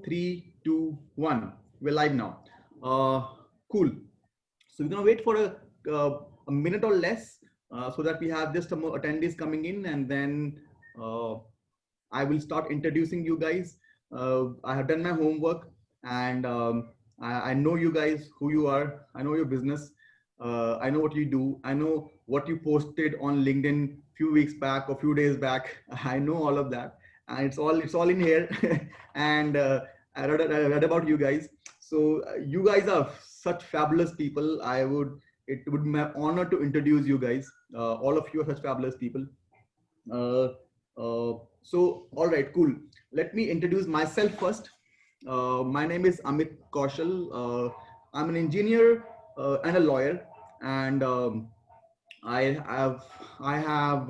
3, 2, 1. We're live now. Cool. So we're gonna wait for a minute or less so that we have just some more attendees coming in, and then I will start introducing you guys. I have done my homework, and I know you guys, who you are. I know your business. I know what you do. I know what you posted on LinkedIn few weeks back or few days back. I know all of that, and it's all in here. And I read about you guys. So you guys are such fabulous people. It would be my honor to introduce you guys. All of you are such fabulous people. Uh, so, all right, cool. Let me introduce myself first. My name is Amit Koshal. I'm an engineer and a lawyer, and I have I have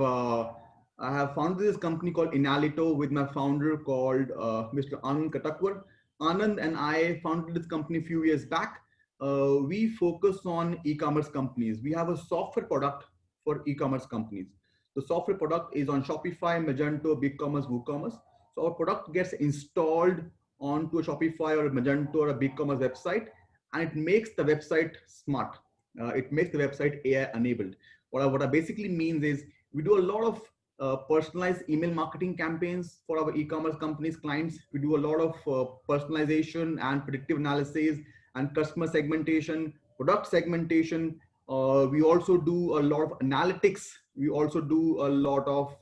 I have founded this company called Inalito with my founder called Mr. Anand Katakwar. Anand and I founded this company a few years back. We focus on e-commerce companies. We have a software product for e-commerce companies. The software product is on Shopify, Magento, BigCommerce, WooCommerce. So our product gets installed onto a Shopify or a Magento or a BigCommerce website, and it makes the website smart. It makes the website AI enabled. What I basically means is we do a lot of personalized email marketing campaigns for our e-commerce companies clients. We do a lot of personalization and predictive analysis and customer segmentation, product segmentation. We also do a lot of analytics. We also do a lot of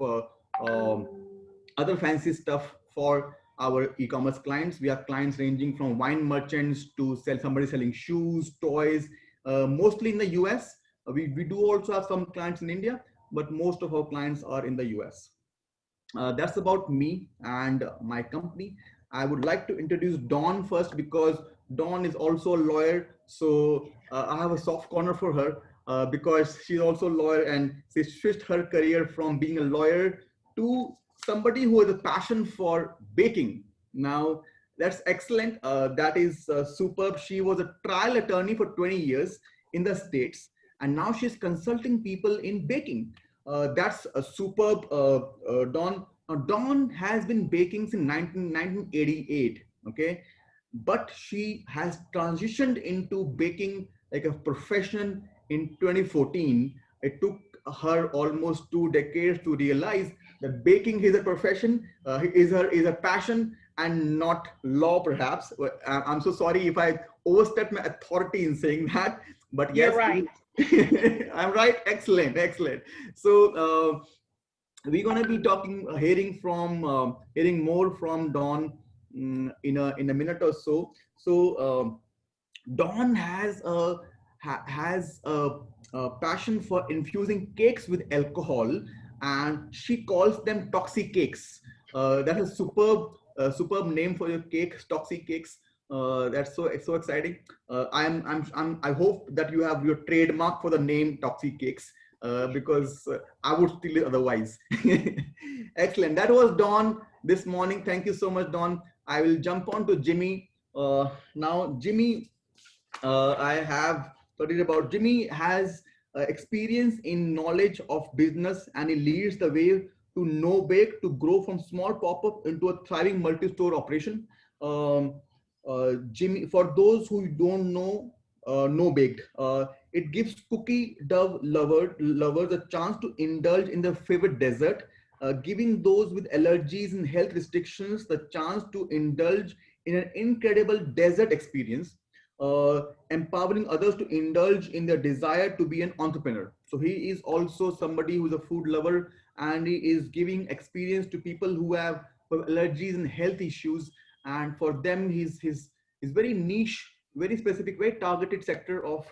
other fancy stuff for our e-commerce clients. We have clients ranging from wine merchants to somebody selling shoes, toys, mostly in the US. We do also have some clients in India, but most of our clients are in the US. That's about me and my company. I would like to introduce Dawn first because Dawn is also a lawyer. So I have a soft corner for her because she's also a lawyer, and she switched her career from being a lawyer to somebody who has a passion for baking. Now, that's excellent. That is superb. She was a trial attorney for 20 years in the States, and now she's consulting people in baking. That's a superb, Dawn. Now, Dawn has been baking since 1988, okay? But she has transitioned into baking like a profession in 2014. It took her almost 2 decades to realize that baking is a profession, is a passion, and not law, perhaps. I'm so sorry if I overstepped my authority in saying that, but yes, you're right. I'm right. Excellent, excellent. So we're gonna be hearing more from Dawn in a minute or so. So Dawn has a passion for infusing cakes with alcohol, and she calls them toxic cakes. That's a superb name for your cakes, toxic cakes. That's so exciting. I hope that you have your trademark for the name toxic cakes because I would steal it otherwise. Excellent. That was Dawn this morning. Thank you so much, Dawn. I will jump on to Jimmy now. Jimmy, I have studied about. Jimmy has experience in knowledge of business, and he leads the way to NoBake to grow from small pop-up into a thriving multi-store operation. Jimmy, for those who don't know, NoBaked, it gives cookie dough lovers a chance to indulge in their favorite dessert, giving those with allergies and health restrictions the chance to indulge in an incredible dessert experience, empowering others to indulge in their desire to be an entrepreneur. So he is also somebody who's a food lover, and he is giving experience to people who have allergies and health issues. And for them, his very niche, very specific, very targeted sector of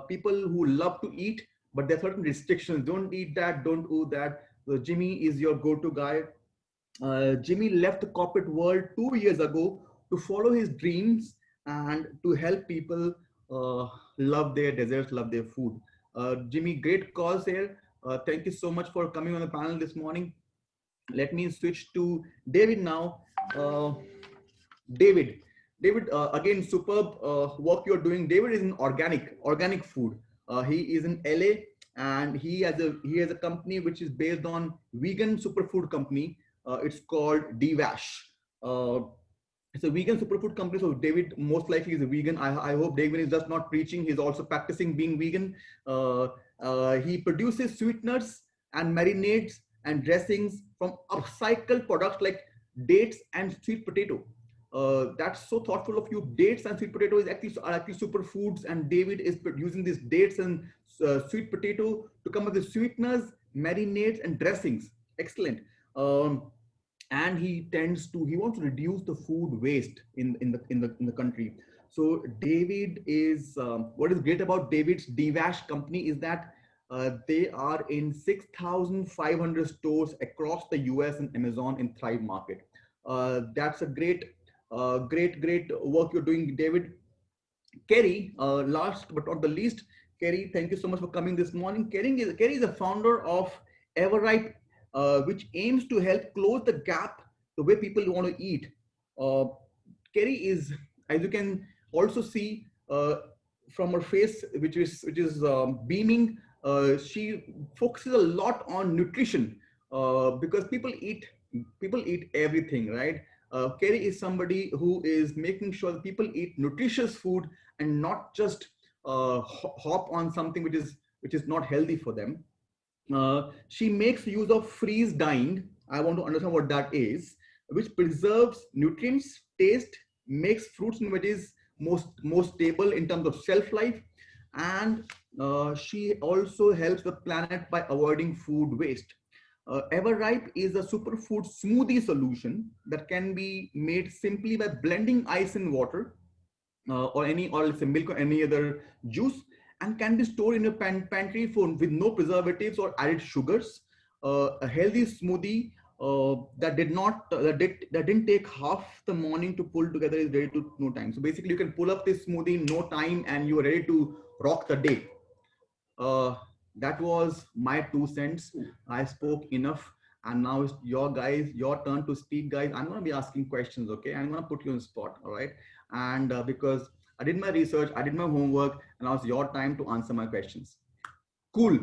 people who love to eat, but there are certain restrictions. Don't eat that, don't do that. So Jimmy is your go-to guy. Jimmy left the corporate world 2 years ago to follow his dreams and to help people love their desserts, love their food. Jimmy, great cause here. Thank you so much for coming on the panel this morning. Let me switch to David now. David, again, superb work you're doing. David is in organic food. He is in LA, and he has a company which is based on vegan superfood company. It's called DVASH. It's It's a vegan superfood company. So David most likely is a vegan. I hope David is just not preaching. He's also practicing being vegan. He produces sweeteners and marinades and dressings from upcycled products like dates and sweet potato. That's so thoughtful of you. Dates and sweet potato are actually superfoods, and David is using these dates and sweet potato to come up with sweeteners, marinades, and dressings. Excellent. And he wants to reduce the food waste in the country. So David is what is great about David's DVash company is that they are in 6,500 stores across the US and Amazon in Thrive Market. That's a great work you're doing, David. Kerry, last but not the least, Kerry, thank you so much for coming this morning. Kerry is the founder of Everipe, which aims to help close the gap the way people want to eat. Uh, Kerry is, as you can also see from her face, which is beaming. She focuses a lot on nutrition because people eat everything, right? Kerry is somebody who is making sure that people eat nutritious food and not just hop on something which is not healthy for them. She makes use of freeze dyeing. I want to understand what that is, which preserves nutrients, taste, makes fruits and veggies more stable in terms of shelf life, and she also helps the planet by avoiding food waste. Everripe is a superfood smoothie solution that can be made simply by blending ice and water or let's say milk or any other juice, and can be stored in your pantry with no preservatives or added sugars. A healthy smoothie that didn't take half the morning to pull together is ready to no time. So basically, you can pull up this smoothie in no time, and you are ready to rock the day. That was my 2 cents. I spoke enough, and now it's your turn to speak, guys. I'm gonna be asking questions, okay? I'm gonna put you on the spot, all right? And because I did my research, I did my homework, and now it's your time to answer my questions. Cool.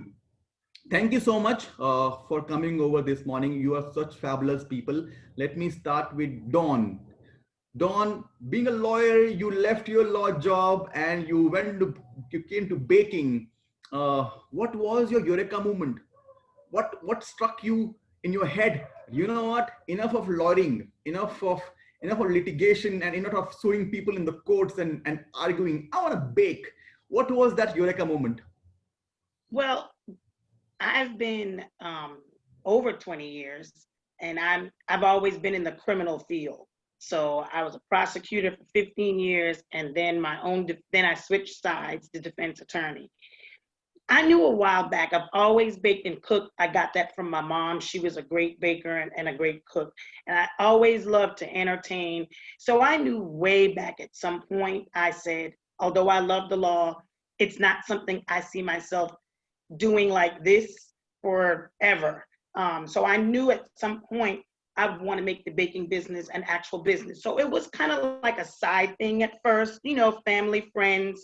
Thank you so much for coming over this morning. You are such fabulous people. Let me start with Dawn. Dawn, being a lawyer, you left your law job and you came to baking. What was your eureka moment? What struck you in your head? You know what? Enough of lawyering, enough of litigation, and enough of suing people in the courts and arguing. I want to bake. What was that eureka moment? Well, I've been over 20 years, and I've always been in the criminal field. So I was a prosecutor for 15 years, and then then I switched sides to defense attorney. I knew a while back, I've always baked and cooked. I got that from my mom. She was a great baker and a great cook. And I always loved to entertain. So I knew way back at some point, I said, although I love the law, it's not something I see myself doing like this forever. So I knew at some point I would want to make the baking business an actual business. So it was kind of like a side thing at first, family, friends.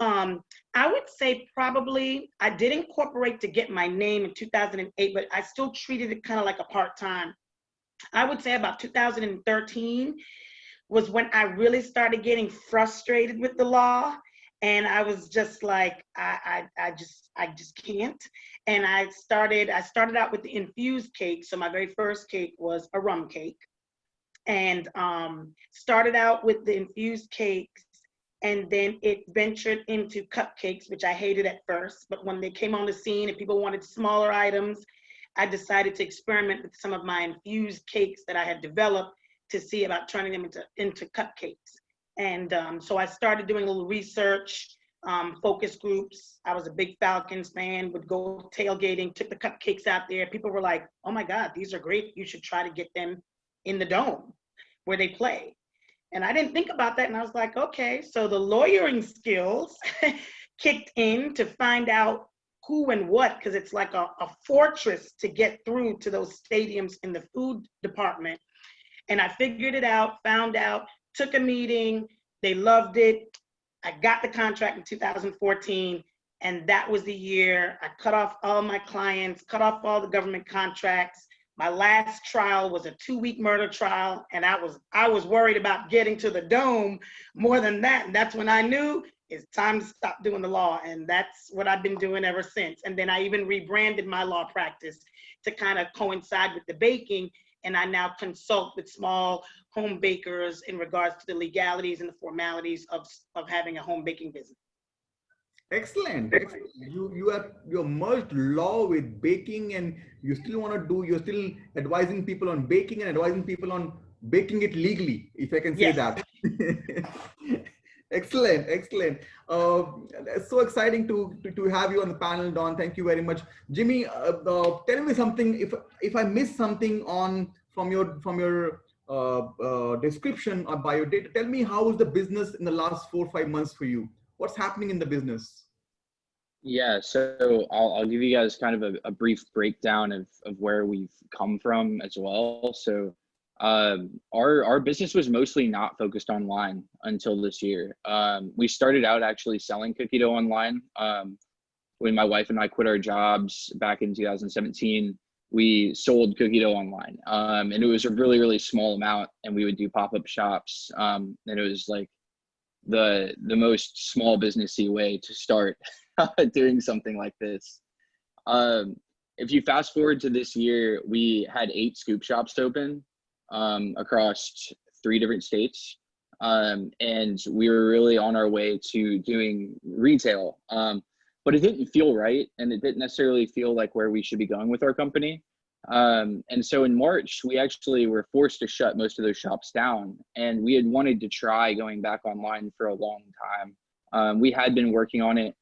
I would say probably I did incorporate to get my name in 2008, but I still treated it kind of like a part-time. I would say about 2013 was when I really started getting frustrated with the law. And I was just like, I just can't. And I started out with the infused cake. So my very first cake was a rum cake, and started out with the infused cakes. And then it ventured into cupcakes, which I hated at first. But when they came on the scene and people wanted smaller items, I decided to experiment with some of my infused cakes that I had developed to see about turning them into cupcakes. And so I started doing a little research, focus groups. I was a big Falcons fan, would go tailgating, took the cupcakes out there. People were like, oh my God, these are great. You should try to get them in the dome where they play. And I didn't think about that. And I was like, okay, so the lawyering skills kicked in to find out who and what, because it's like a fortress to get through to those stadiums in the food department. And I figured it out, found out, took a meeting, they loved it. I got the contract in 2014, and that was the year I cut off all my clients, cut off all the government contracts. My last trial was a 2-week murder trial, and I was worried about getting to the dome more than that. And that's when I knew it's time to stop doing the law. And that's what I've been doing ever since. And then I even rebranded my law practice to kind of coincide with the baking. And I now consult with small home bakers in regards to the legalities and the formalities of having a home baking business. Excellent. Excellent. You merged law with baking, and you're still advising people on baking and advising people on baking it legally, if I can say that. Excellent, excellent. It's so exciting to have you on the panel, Don. Thank you very much. Jimmy, tell me something. If I missed something from your description or bio data, tell me how is the business in the last 4 or 5 months for you? What's happening in the business? Yeah, so I'll give you guys kind of a brief breakdown of where we've come from as well. So our business was mostly not focused online until this year. We started out actually selling cookie dough online. When my wife and I quit our jobs back in 2017, we sold cookie dough online. And it was a really, really small amount, and we would do pop-up shops. And it was like the most small businessy way to start doing something like this. If you fast forward to this year, we had 8 scoop shops open across 3 different states. And we were really on our way to doing retail. But it didn't feel right, and it didn't necessarily feel like where we should be going with our company. And so in March, we actually were forced to shut most of those shops down, and we had wanted to try going back online for a long time. We had been working on it,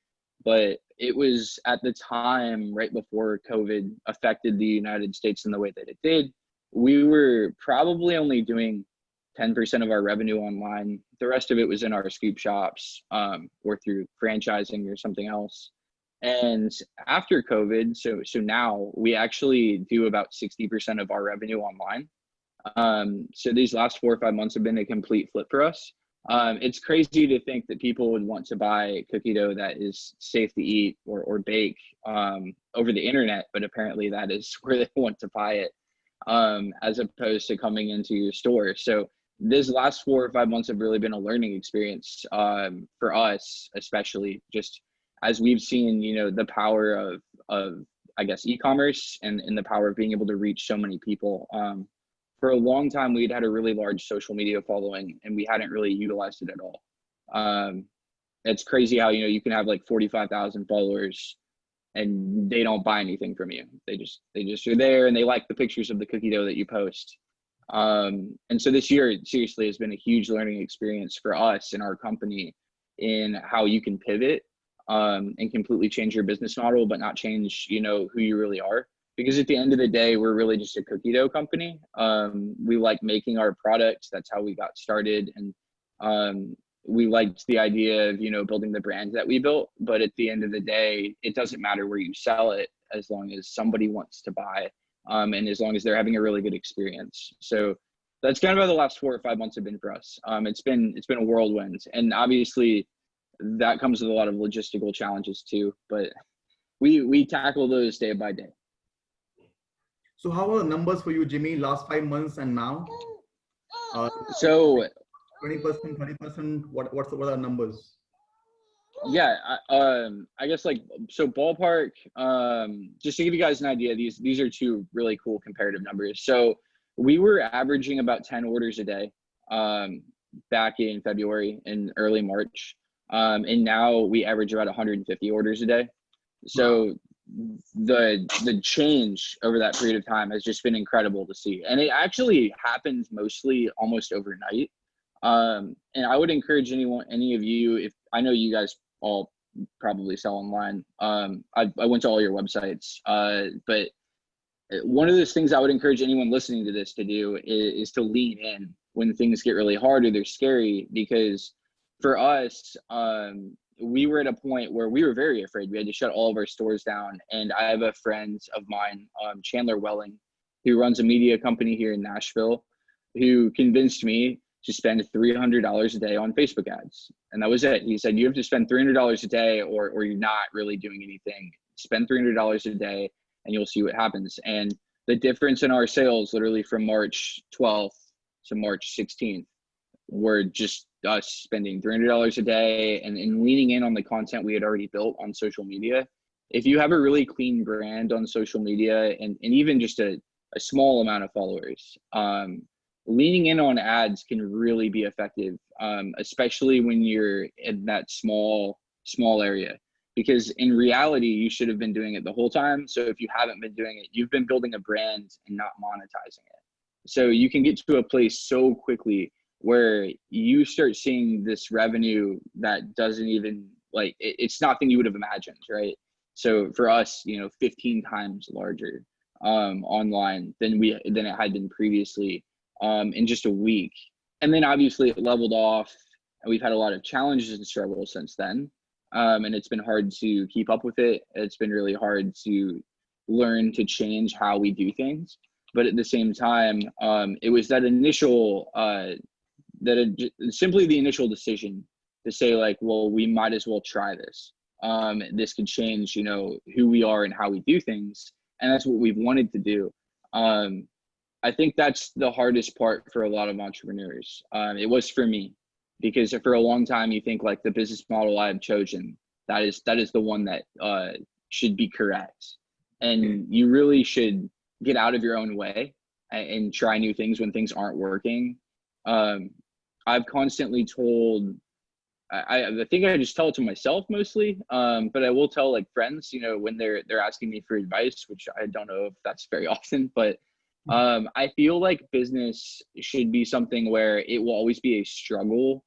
but it was at the time right before COVID affected the United States in the way that it did. We were probably only doing 10% of our revenue online. The rest of it was in our scoop shops or through franchising or something else. And after COVID, so now we actually do about 60% of our revenue online. So these last 4 or 5 months have been a complete flip for us. It's crazy to think that people would want to buy cookie dough that is safe to eat or bake over the internet, but apparently that is where they want to buy it, as opposed to coming into your store. So this last 4 or 5 months have really been a learning experience for us, especially just as we've seen, the power of I guess, e-commerce and the power of being able to reach so many people. For a long time, we'd had a really large social media following, and we hadn't really utilized it at all. It's crazy how, you can have like 45,000 followers and they don't buy anything from you. They just are there, and they like the pictures of the cookie dough that you post. And so this year, seriously, has been a huge learning experience for us and our company in how you can pivot and completely change your business model, but not change, who you really are. Because at the end of the day, we're really just a cookie dough company. We like making our products. That's how we got started. And we liked the idea of, building the brand that we built. But at the end of the day, it doesn't matter where you sell it, as long as somebody wants to buy, and as long as they're having a really good experience. So that's kind of how the last 4 or 5 months have been for us. It's been a whirlwind. And obviously, that comes with a lot of logistical challenges too. But we tackle those day by day. So how are the numbers for you, Jimmy, last 5 months and now? So 20%, 30%, what are the numbers? Yeah, I guess so ballpark, just to give you guys an idea, these are 2 really cool comparative numbers. So we were averaging about 10 orders a day back in February and early March. And now we average about 150 orders a day. So the change over that period of time has just been incredible to see. And it actually happens mostly almost overnight. And I would encourage any of you, if I know you guys all probably sell online. I went to all your websites, but one of those things I would encourage anyone listening to this to do is to lean in when things get really hard or they're scary, because for us, we were at a point where we were very afraid. We had to shut all of our stores down. And I have a friend of mine, Chandler Welling, who runs a media company here in Nashville, who convinced me to spend $300 a day on Facebook ads. And that was it. He said, you have to spend $300 a day or you're not really doing anything. Spend $300 a day and you'll see what happens. And the difference in our sales literally from March 12th to March 16th were just us spending $300 a day and leaning in on the content we had already built on social media. If you have a really clean brand on social media and even just a small amount of followers, leaning in on ads can really be effective, especially when you're in that small area. Because in reality, you should have been doing it the whole time. So if you haven't been doing it, you've been building a brand and not monetizing it. So you can get to a place so quickly where you start seeing this revenue that doesn't even, like, it's nothing you would have imagined, right? So for us, 15 times larger online than it had been previously in just a week. And then obviously it leveled off, and we've had a lot of challenges and struggles since then. And it's been hard to keep up with it. It's been really hard to learn to change how we do things. But at the same time, it was that initial, simply the initial decision to say, like, well, we might as well try this. This could change, who we are and how we do things. And that's what we've wanted to do. I think that's the hardest part for a lot of entrepreneurs. It was for me. Because for a long time, you think like the business model I've chosen, that is the one that should be correct. And you really should get out of your own way and try new things when things aren't working. I've constantly told, I think I just tell it to myself mostly, but I will tell like friends, when they're asking me for advice, which I don't know if that's very often, but I feel like business should be something where it will always be a struggle.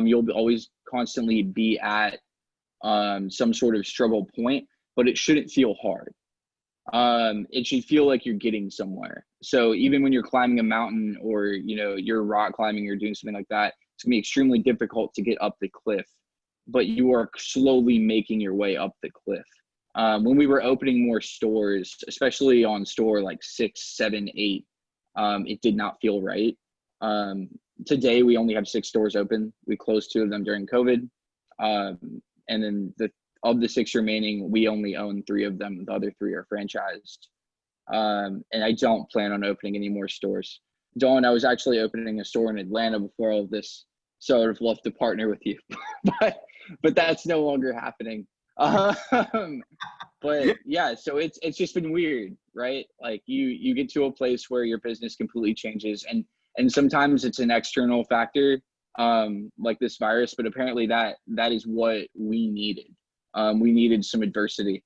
You'll always constantly be at some sort of struggle point, but it shouldn't feel hard. It should feel like you're getting somewhere. So even when you're climbing a mountain or, you're rock climbing, you're doing something like that, it's gonna be extremely difficult to get up the cliff, but you are slowly making your way up the cliff. When we were opening more stores, especially on store like 6, 7, 8, it did not feel right. Today, we only have 6 stores open. We closed 2 of them during COVID. And then of the 6 remaining, we only own 3 of them. The other 3 are franchised. And I don't plan on opening any more stores. Dawn, I was actually opening a store in Atlanta before all of this, so I would have loved to partner with you. but that's no longer happening. But yeah, so it's just been weird, right? Like you get to a place where your business completely changes, and sometimes it's an external factor, like this virus, but apparently that is what we needed. We needed some adversity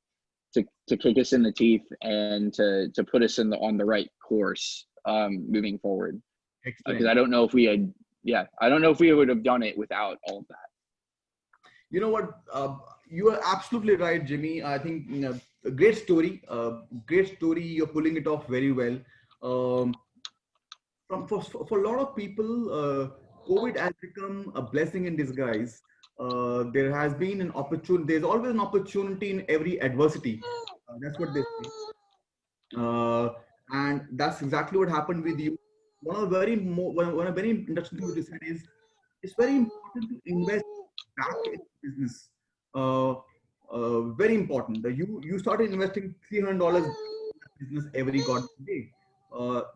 to kick us in the teeth and to put us on the right course moving forward. Because I don't know if we would have done it without all of that. You know what? You are absolutely right, Jimmy. I think a great story. You're pulling it off very well. For a lot of people, COVID has become a blessing in disguise. There has been an opportunity. There's always an opportunity in every adversity. That's what they say. And that's exactly what happened with you. One very interesting thing you said is it's very important to invest back in business. Very important. You started investing $300 in business every goddamn day.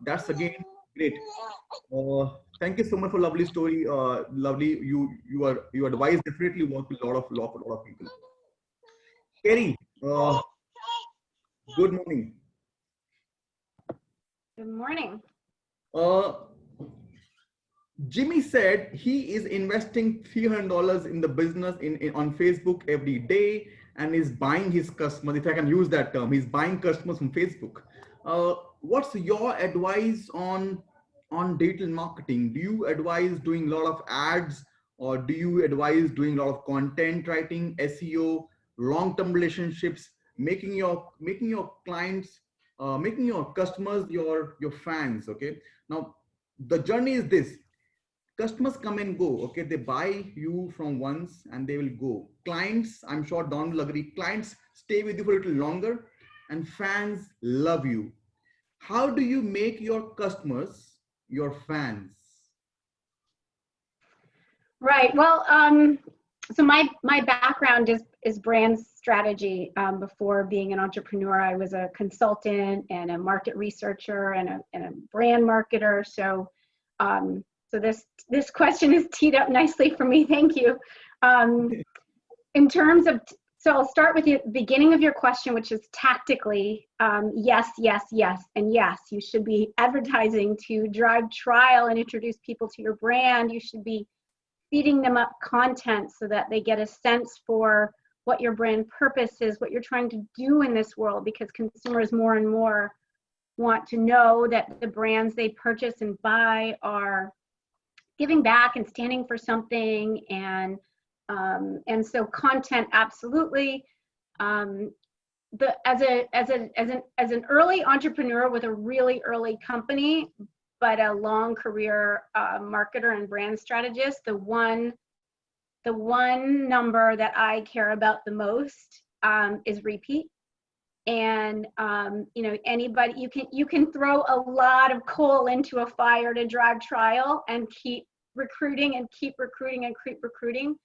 That's again great. Thank you so much for lovely story. Lovely. Your advice definitely worked with a lot of people. Kerry, good morning. Good morning. Jimmy said he is investing $300 in the business on Facebook every day and is buying his customers. If I can use that term, he's buying customers from Facebook. What's your advice on digital marketing? Do you advise doing a lot of ads, or do you advise doing a lot of content writing, SEO, long-term relationships, making your clients, making your customers your fans? Okay, now the journey is this. Customers come and go. Okay, they buy you from once and they will go. Clients, I'm sure Don will agree, clients stay with you for a little longer, and fans love you. How do you make your customers your fans? Right. Well, so my background is brand strategy. Before being an entrepreneur, I was a consultant and a market researcher and a brand marketer. So, so this question is teed up nicely for me. Thank you. In terms of, so I'll start with the beginning of your question, which is tactically, yes, yes, yes, and yes. You should be advertising to drive trial and introduce people to your brand. You should be feeding them up content so that they get a sense for what your brand purpose is, what you're trying to do in this world, because consumers more and more want to know that the brands they purchase and buy are giving back and standing for something. And so content, absolutely. As an early entrepreneur with a really early company, but a long career marketer and brand strategist, the one number that I care about the most is repeat. And you know, anybody, you can throw a lot of coal into a fire to drive trial and keep recruiting and keep recruiting and keep recruiting,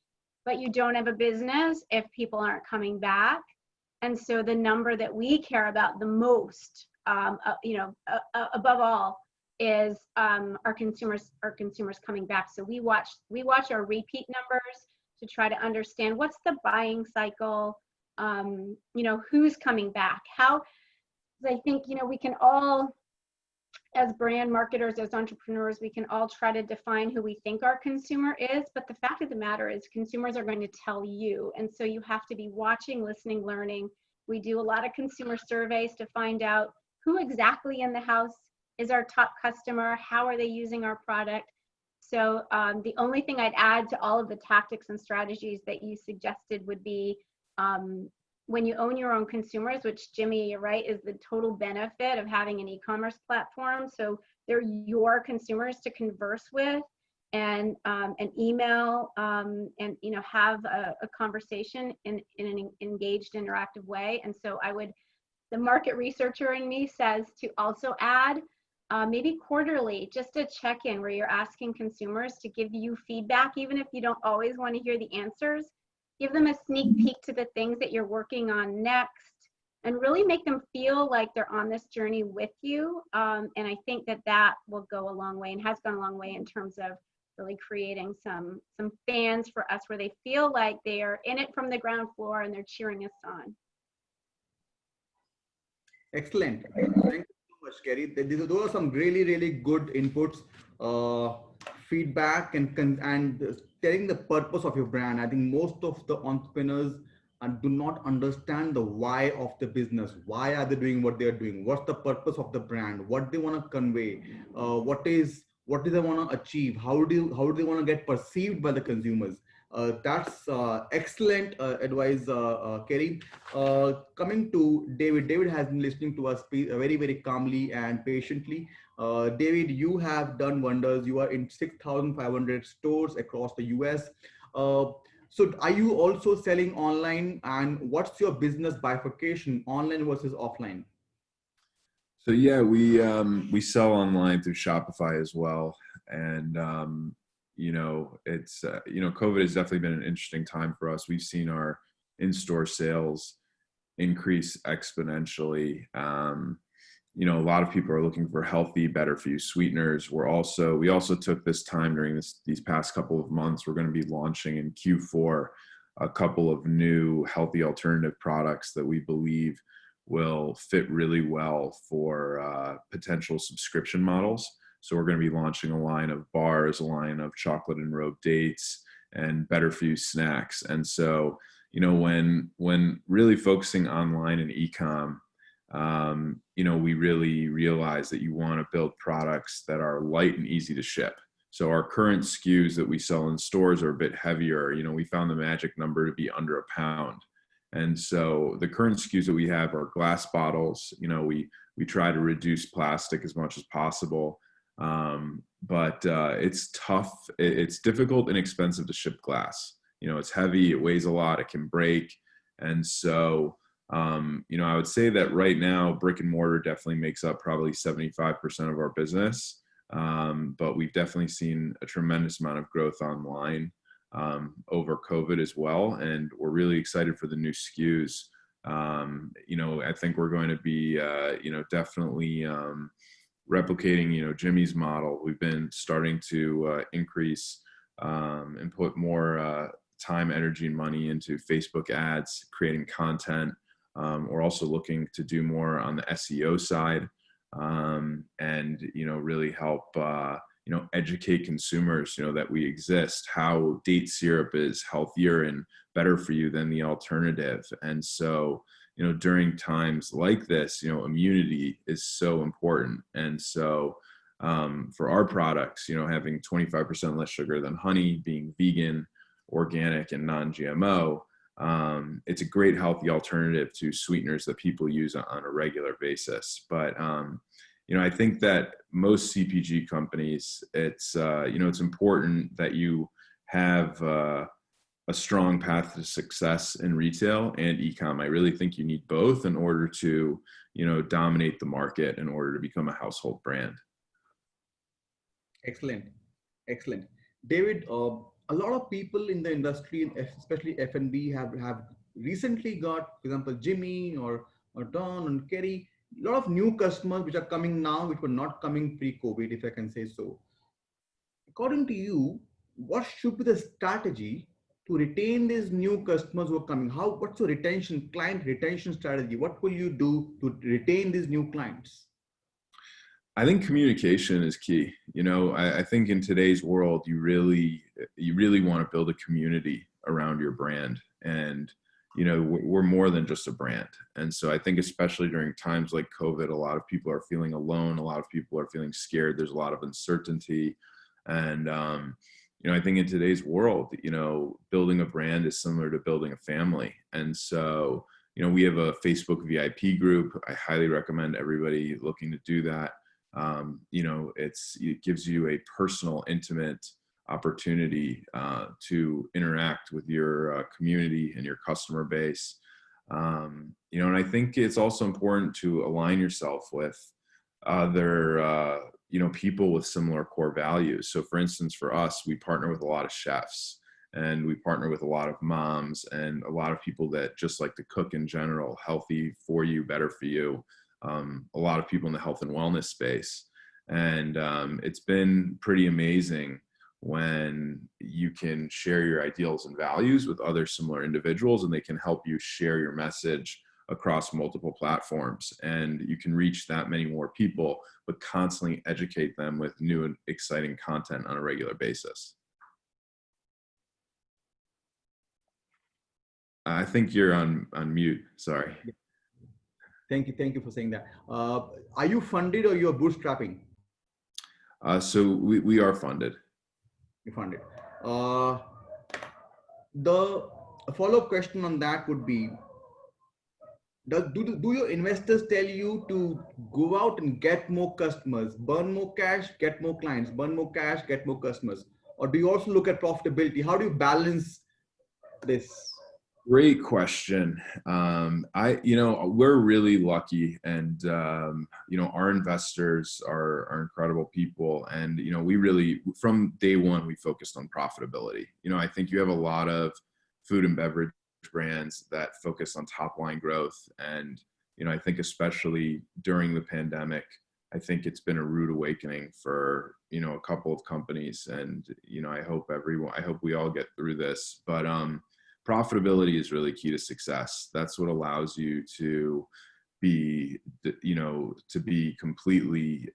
but you don't have a business if people aren't coming back. And so the number that we care about the most, you know, above all, is our consumers coming back. So we watch our repeat numbers to try to understand what's the buying cycle, you know, who's coming back, how. I think, you know, we can all, as brand marketers, as entrepreneurs, we can all try to define who we think our consumer is, but the fact of the matter is consumers are going to tell you. And so you have to be watching, listening, learning. We do a lot of consumer surveys to find out who exactly in the house is our top customer, how are they using our product. So the only thing I'd add to all of the tactics and strategies that you suggested would be when you own your own consumers, which, Jimmy, you're right, is the total benefit of having an e-commerce platform. So they're your consumers to converse with and email and, you know, have a conversation in an engaged, interactive way. And so the market researcher in me says to also add maybe quarterly, just a check-in where you're asking consumers to give you feedback, even if you don't always want to hear the answers. Give them a sneak peek to the things that you're working on next, and really make them feel like they're on this journey with you. And I think that will go a long way and has gone a long way in terms of really creating some fans for us where they feel like they are in it from the ground floor and they're cheering us on. Excellent. Thank you so much, Kerry. Those are some really, really good inputs, feedback, and telling the purpose of your brand. I think most of the entrepreneurs do not understand the why of the business. Why are they doing what they're doing? What's the purpose of the brand? What they want to convey? What do they want to achieve? How do they want to get perceived by the consumers? That's excellent advice, Kerry. Coming to David. David has been listening to us very, very calmly and patiently. David, you have done wonders. You are in 6,500 stores across the US. So are you also selling online, and what's your business bifurcation, online versus offline? So yeah, we sell online through Shopify as well. And you know, it's you know, COVID has definitely been an interesting time for us. We've seen our in-store sales increase exponentially. You know, a lot of people are looking for healthy, better for you sweeteners. We also took this time during these past couple of months. We're going to be launching in Q4 a couple of new healthy alternative products that we believe will fit really well for potential subscription models. So we're going to be launching a line of bars, a line of chocolate and rope dates, and better for you snacks. And so, you know, when really focusing online and e-com, you know, we really realize that you want to build products that are light and easy to ship. So our current SKUs that we sell in stores are a bit heavier. You know, we found the magic number to be under a pound. And so the current SKUs that we have are glass bottles. You know, we try to reduce plastic as much as possible. But it's tough. It's difficult and expensive to ship glass. You know, it's heavy, it weighs a lot, it can break. And so, you know, I would say that right now, brick and mortar definitely makes up probably 75% of our business. But we've definitely seen a tremendous amount of growth online. over COVID as well. And we're really excited for the new SKUs. I think we're going to be, definitely replicating, Jimmy's model. We've been starting to increase and put more time, energy, and money into Facebook ads, creating content. We're also looking to do more on the SEO side, and really help educate consumers that we exist, how date syrup is healthier and better for you than the alternative. And so during times like this, immunity is so important. And so for our products, having 25% less sugar than honey, being vegan, organic, and non-GMO, it's a great healthy alternative to sweeteners that people use on a regular basis. But I think that most CPG companies, it's important that you have a strong path to success in retail and e-com. I really think you need both in order to dominate the market, in order to become a household brand. Excellent. David, a lot of people in the industry, especially F&B, have recently got, for example, Jimmy or Don and Kerry, a lot of new customers which are coming now, which were not coming pre-COVID, if I can say so. According to you, what should be the strategy to retain these new customers who are coming? What's your client retention strategy? What will you do to retain these new clients? I think communication is key. I think in today's world, you really want to build a community around your brand. And, we're more than just a brand. And so I think especially during times like COVID, a lot of people are feeling alone. A lot of people are feeling scared. There's a lot of uncertainty. And, I think in today's world, building a brand is similar to building a family. And so, we have a Facebook VIP group. I highly recommend everybody looking to do that. It gives you a personal, intimate opportunity to interact with your community and your customer base. And I think it's also important to align yourself with other, people with similar core values. So for instance, for us, we partner with a lot of chefs, and we partner with a lot of moms and a lot of people that just like to cook in general, healthy for you, better for you. A lot of people in the health and wellness space. And it's been pretty amazing when you can share your ideals and values with other similar individuals, and they can help you share your message across multiple platforms. And you can reach that many more people, but constantly educate them with new and exciting content on a regular basis. I think you're on mute. Sorry. Thank you for saying that. Are you funded or you're bootstrapping? So we are funded. You're funded. The follow-up question on that would be, do your investors tell you to go out and get more customers, burn more cash, get more clients, burn more cash, get more customers? Or do you also look at profitability? How do you balance this? Great question. We're really lucky, and our investors are incredible people, and we really, from day one, we focused on profitability. I think you have a lot of food and beverage brands that focus on top line growth, and I think especially during the pandemic, I think it's been a rude awakening for a couple of companies, and I hope we all get through this, but profitability is really key to success. That's what allows you to be, completely,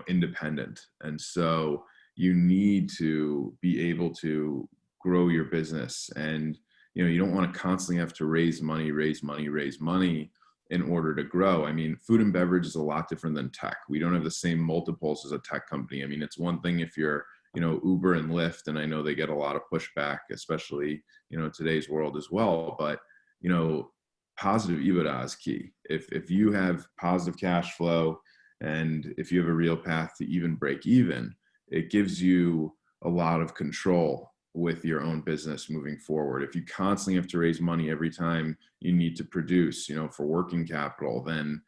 independent. And so you need to be able to grow your business, and, you don't want to constantly have to raise money in order to grow. I mean, food and beverage is a lot different than tech. We don't have the same multiples as a tech company. I mean, it's one thing if you're Uber and Lyft, and I know they get a lot of pushback, especially, today's world as well. But, positive EBITDA is key. If you have positive cash flow, and if you have a real path to even break even, it gives you a lot of control with your own business moving forward. If you constantly have to raise money every time you need to produce, for working capital, then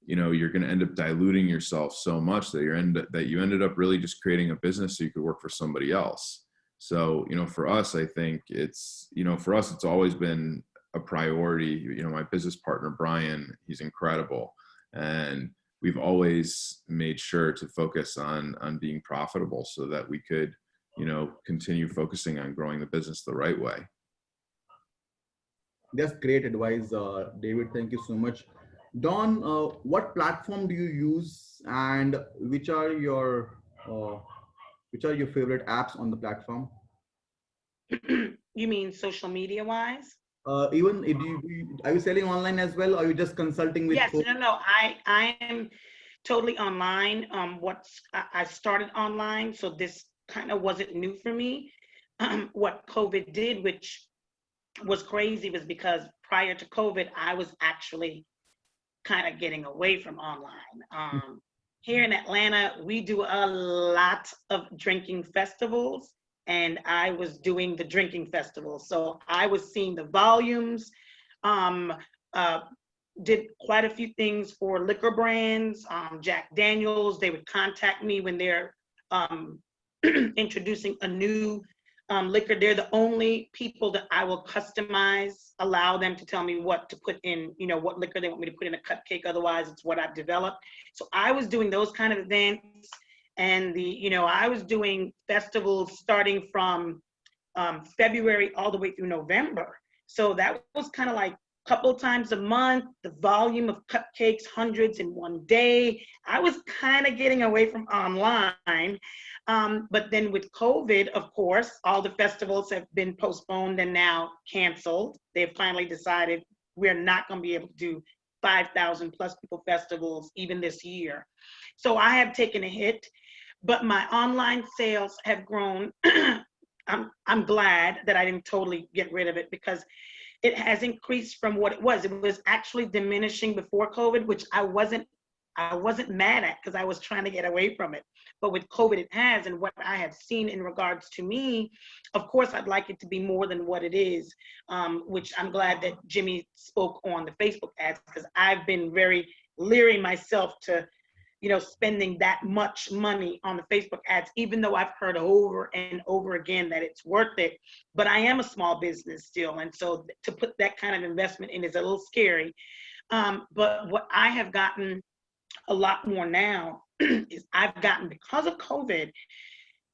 you're going to end up diluting yourself so much that you ended up really just creating a business so you could work for somebody else. So, for us, I think it's, for us, it's always been a priority. My business partner, Brian, he's incredible. And we've always made sure to focus on being profitable so that we could, continue focusing on growing the business the right way. That's great advice, David. Thank you so much. Don, what platform do you use, and which are your favorite apps on the platform? You mean social media wise? Even if are you selling online as well, or are you just consulting with? Yes, no. I am totally online. I started online, so this kind of wasn't new for me. What COVID did, which was crazy, was because prior to COVID, I was actually kind of getting away from online. Here in Atlanta, we do a lot of drinking festivals, and I was doing the drinking festival. So I was seeing the volumes, did quite a few things for liquor brands, Jack Daniels. They would contact me when they're introducing a new liquor. They're the only people that I will customize, allow them to tell me what to put in, what liquor they want me to put in a cupcake. Otherwise, it's what I've developed. So I was doing those kind of events. And I was doing festivals starting from February all the way through November. So that was kind of like a couple times a month, the volume of cupcakes, hundreds in one day. I was kind of getting away from online. But then with COVID, of course, all the festivals have been postponed and now canceled. They've finally decided we're not going to be able to do 5,000 plus people festivals even this year. So I have taken a hit, but my online sales have grown. I'm glad that I didn't totally get rid of it, because it has increased from what it was. It was actually diminishing before COVID, which I wasn't mad at, because I was trying to get away from it. But with COVID, it has. And what I have seen in regards to me, of course, I'd like it to be more than what it is, which I'm glad that Jimmy spoke on the Facebook ads, because I've been very leery myself to, spending that much money on the Facebook ads, even though I've heard over and over again that it's worth it. But I am a small business still. And so to put that kind of investment in is a little scary. But what I have gotten a lot more now is I've gotten, because of COVID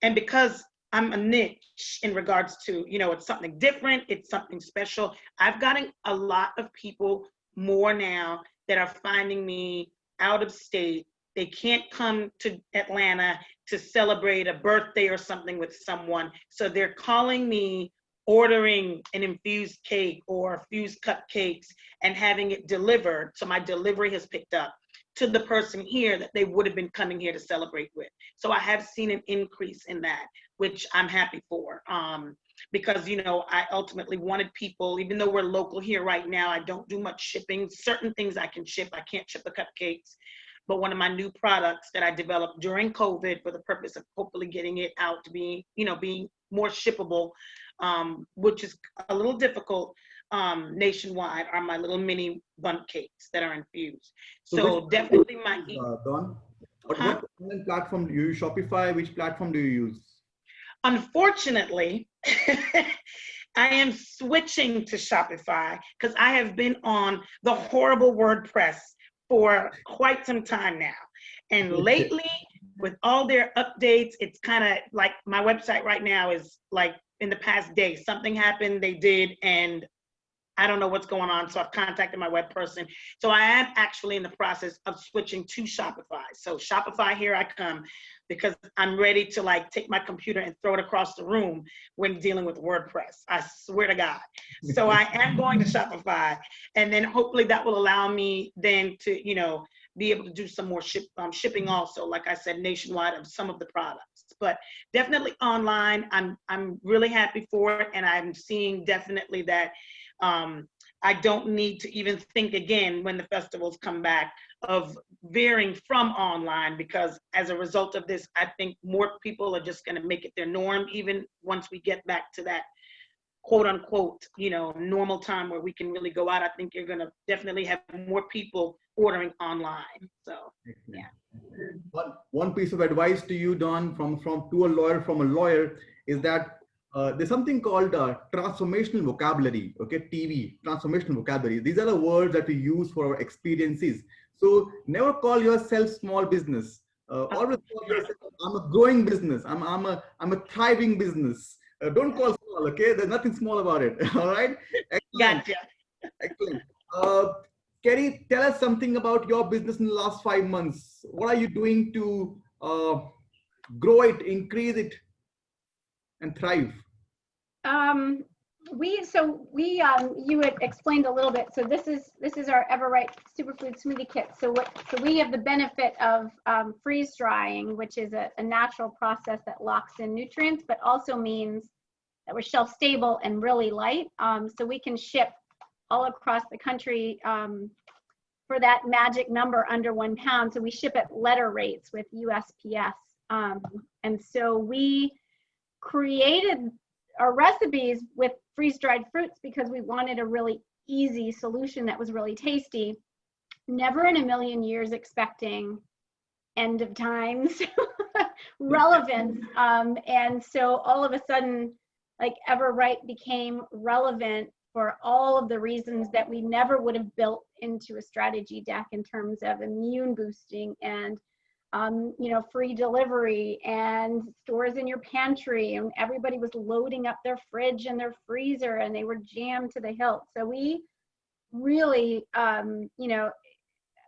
and because I'm a niche in regards to, it's something different, it's something special. I've gotten a lot of people more now that are finding me out of state. They can't come to Atlanta to celebrate a birthday or something with someone. So they're calling me, ordering an infused cake or infused cupcakes and having it delivered. So my delivery has picked up to the person here that they would have been coming here to celebrate with. So I have seen an increase in that, which I'm happy for. Because, I ultimately wanted people, even though we're local here right now, I don't do much shipping. Certain things I can ship. I can't ship the cupcakes. But one of my new products that I developed during COVID for the purpose of hopefully getting it out to be, being more shippable, which is a little difficult nationwide, are my little mini bundt cakes that are infused. So definitely my... Don, what platform do you use? Shopify? Which platform do you use? Unfortunately, I am switching to Shopify because I have been on the horrible WordPress for quite some time now. And lately, with all their updates, it's kind of like my website right now is like in the past day, something happened, they did, and I don't know what's going on. So I've contacted my web person. So I am actually in the process of switching to Shopify. So Shopify, here I come, because I'm ready to take my computer and throw it across the room when dealing with WordPress. I swear to God. So I am going to Shopify, and then hopefully that will allow me then to, be able to do some more shipping also, like I said, nationwide of some of the products. But definitely online, I'm really happy for it. And I'm seeing definitely that I don't need to even think again when the festivals come back of veering from online, because as a result of this, I think more people are just going to make it their norm, even once we get back to that quote unquote, normal time where we can really go out. I think you're going to definitely have more people ordering online. So, yeah. One piece of advice to you, Don, from a lawyer, is that there's something called transformational vocabulary, okay, TV, transformational vocabulary. These are the words that we use for our experiences. So never call yourself small business. Always call yourself, I'm a growing business. I'm a thriving business. Don't call small, okay? There's nothing small about it. All right? Excellent. Gotcha. Excellent. Kerry, tell us something about your business in the last 5 months. What are you doing to grow it, increase it, and thrive? You had explained a little bit. So this is our Everipe Superfood Smoothie Kit. So we have the benefit of freeze drying, which is a natural process that locks in nutrients, but also means that we're shelf stable and really light. So we can ship all across the country for that magic number under 1 pound. So we ship at letter rates with USPS. And so we created our recipes with freeze-dried fruits because we wanted a really easy solution that was really tasty. Never in a million years expecting end of times relevance. And so all of a sudden, like Everipe became relevant for all of the reasons that we never would have built into a strategy deck in terms of immune boosting and free delivery and stores in your pantry, and everybody was loading up their fridge and their freezer and they were jammed to the hilt. So we really,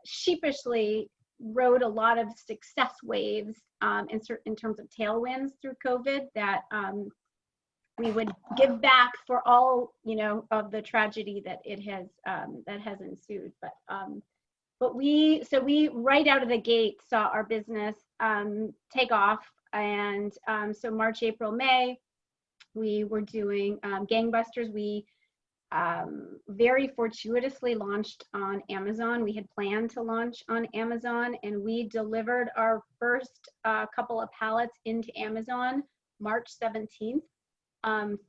sheepishly rode a lot of success waves in terms of tailwinds through COVID that we would give back for all, of the tragedy that has ensued. But we right out of the gate saw our business take off. And so March, April, May, we were doing gangbusters. We very fortuitously launched on Amazon. We had planned to launch on Amazon, and we delivered our first couple of pallets into Amazon March 17th.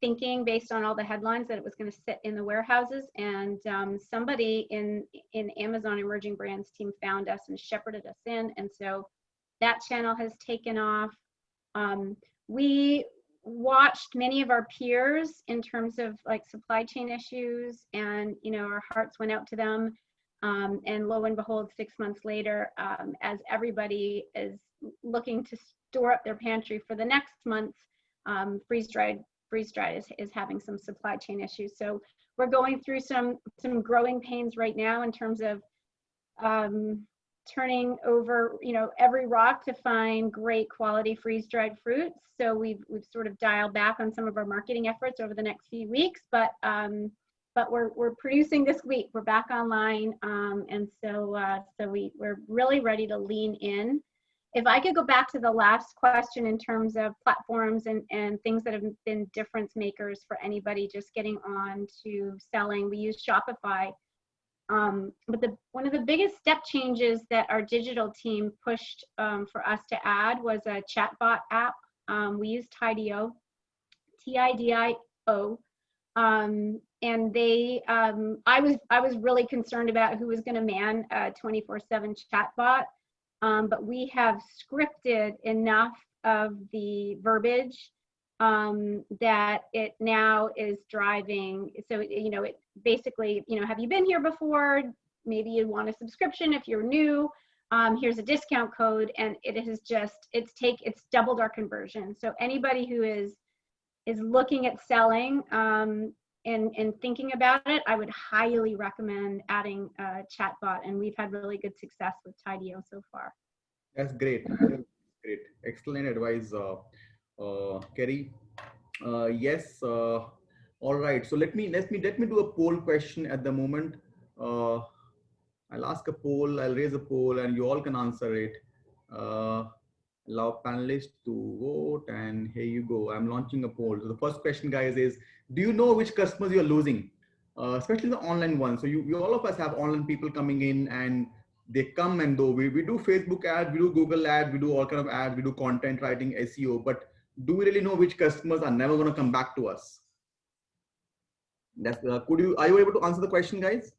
Thinking based on all the headlines that it was going to sit in the warehouses, and somebody in Amazon Emerging Brands team found us and shepherded us in, and so that channel has taken off. We watched many of our peers in terms of like supply chain issues, and our hearts went out to them, and lo and behold, 6 months later, as everybody is looking to store up their pantry for the next month, freeze-dried is having some supply chain issues. So we're going through some growing pains right now in terms of turning over every rock to find great quality freeze-dried fruits. So we've sort of dialed back on some of our marketing efforts over the next few weeks, but we're producing this week. We're back online, and so we're really ready to lean in. If I could go back to the last question in terms of platforms and things that have been difference makers for anybody just getting on to selling, we use Shopify. But one of the biggest step changes that our digital team pushed for us to add was a chatbot app. We use Tidio, Tidio. And they, I was really concerned about who was going to man a 24/7 chatbot. But we have scripted enough of the verbiage that it now is driving. So, it basically, have you been here before? Maybe you want a subscription if you're new. Here's a discount code, and it's doubled our conversion. So anybody who is looking at selling and thinking about it, I would highly recommend adding a chatbot, and we've had really good success with Tidio so far. That's great. Great. Excellent advice, Kerry. Yes. All right. So let me do a poll question at the moment. I'll ask a poll. I'll raise a poll, and you all can answer it. Allow panelists to vote, and here you go. I'm launching a poll. So the first question, guys, is: do you know which customers you're losing, especially the online ones? So you all of us have online people coming in, and they come and go. We do Facebook ads, we do Google ads, we do all kind of ads, we do content writing, SEO. But do we really know which customers are never going to come back to us? That's are you able to answer the question, guys?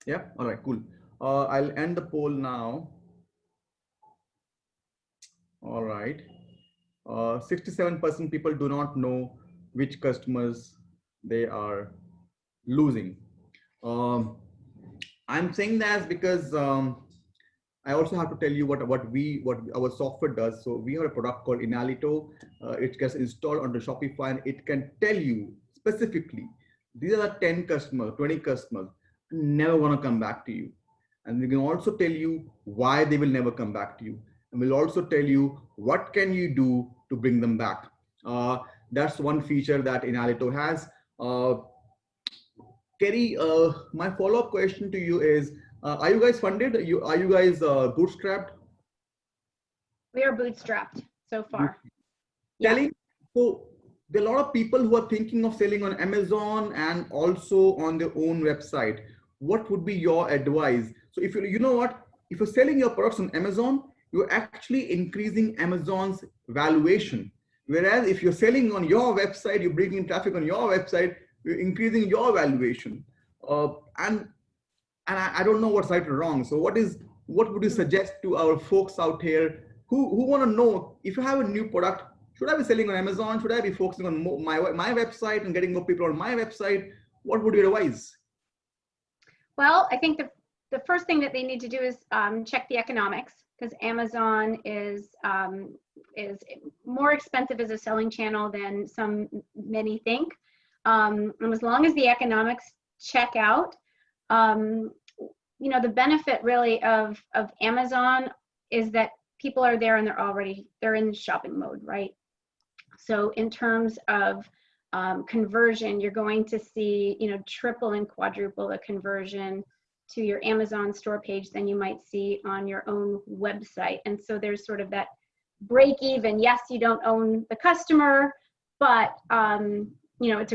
Yeah. All right. Cool. I'll end the poll now. All right. 67% people do not know which customers they are losing. Um, I'm saying that because I also have to tell you what our software does. So we have a product called Inalito. It gets installed onto Shopify, and it can tell you specifically these are the 10 customers, 20 customers who never want to come back to you, and we can also tell you why they will never come back to you, and we'll also tell you what can you do to bring them back. That's one feature that Inalito has. Kerry, my follow-up question to you is, are you guys funded? Are you guys bootstrapped? We are bootstrapped so far. Yeah. Telling, so there are a lot of people who are thinking of selling on Amazon and also on their own website. What would be your advice? So if you know what, if you're selling your products on Amazon, you're actually increasing Amazon's valuation. Whereas if you're selling on your website, you're bringing traffic on your website, you're increasing your valuation. And I don't know what's right or wrong. So what would you suggest to our folks out here who want to know, if you have a new product, should I be selling on Amazon? Should I be focusing on my website and getting more people on my website? What would you advise? Well, I think the first thing that they need to do is check the economics, because Amazon is more expensive as a selling channel than many think. And as long as the economics check out, the benefit really of Amazon is that people are there and they're in shopping mode, right? So in terms of conversion, you're going to see, triple and quadruple the conversion to your Amazon store page than you might see on your own website. And so there's sort of that break even. Yes, you don't own the customer, but it's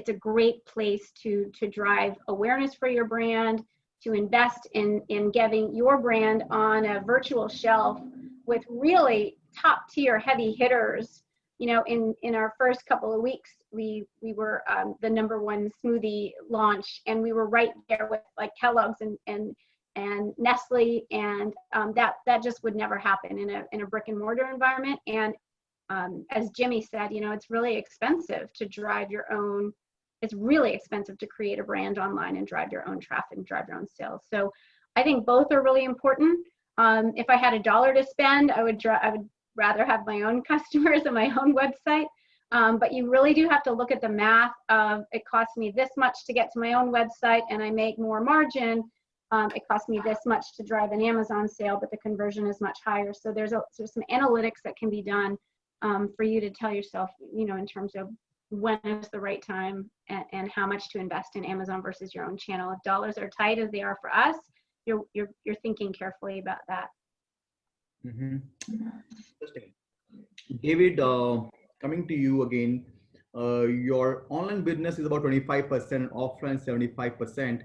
a great place to drive awareness for your brand, to invest in getting your brand on a virtual shelf with really top tier heavy hitters. In our first couple of weeks, we were the #1 smoothie launch, and we were right there with like Kellogg's and Nestle, and that just would never happen in a brick and mortar environment. And as Jimmy said, it's really expensive to drive your own. It's really expensive to create a brand online and drive your own traffic and drive your own sales. So I think both are really important. If I had $1 to spend, I would rather have my own customers and my own website. But you really do have to look at the math of, it costs me this much to get to my own website and I make more margin. It costs me this much to drive an Amazon sale, but the conversion is much higher. So there's some analytics that can be done for you to tell yourself, in terms of when is the right time and how much to invest in Amazon versus your own channel. If dollars are tight as they are for us, you're thinking carefully about that. Mm-hmm. Interesting. David, coming to you again, your online business is about 25%, offline 75%.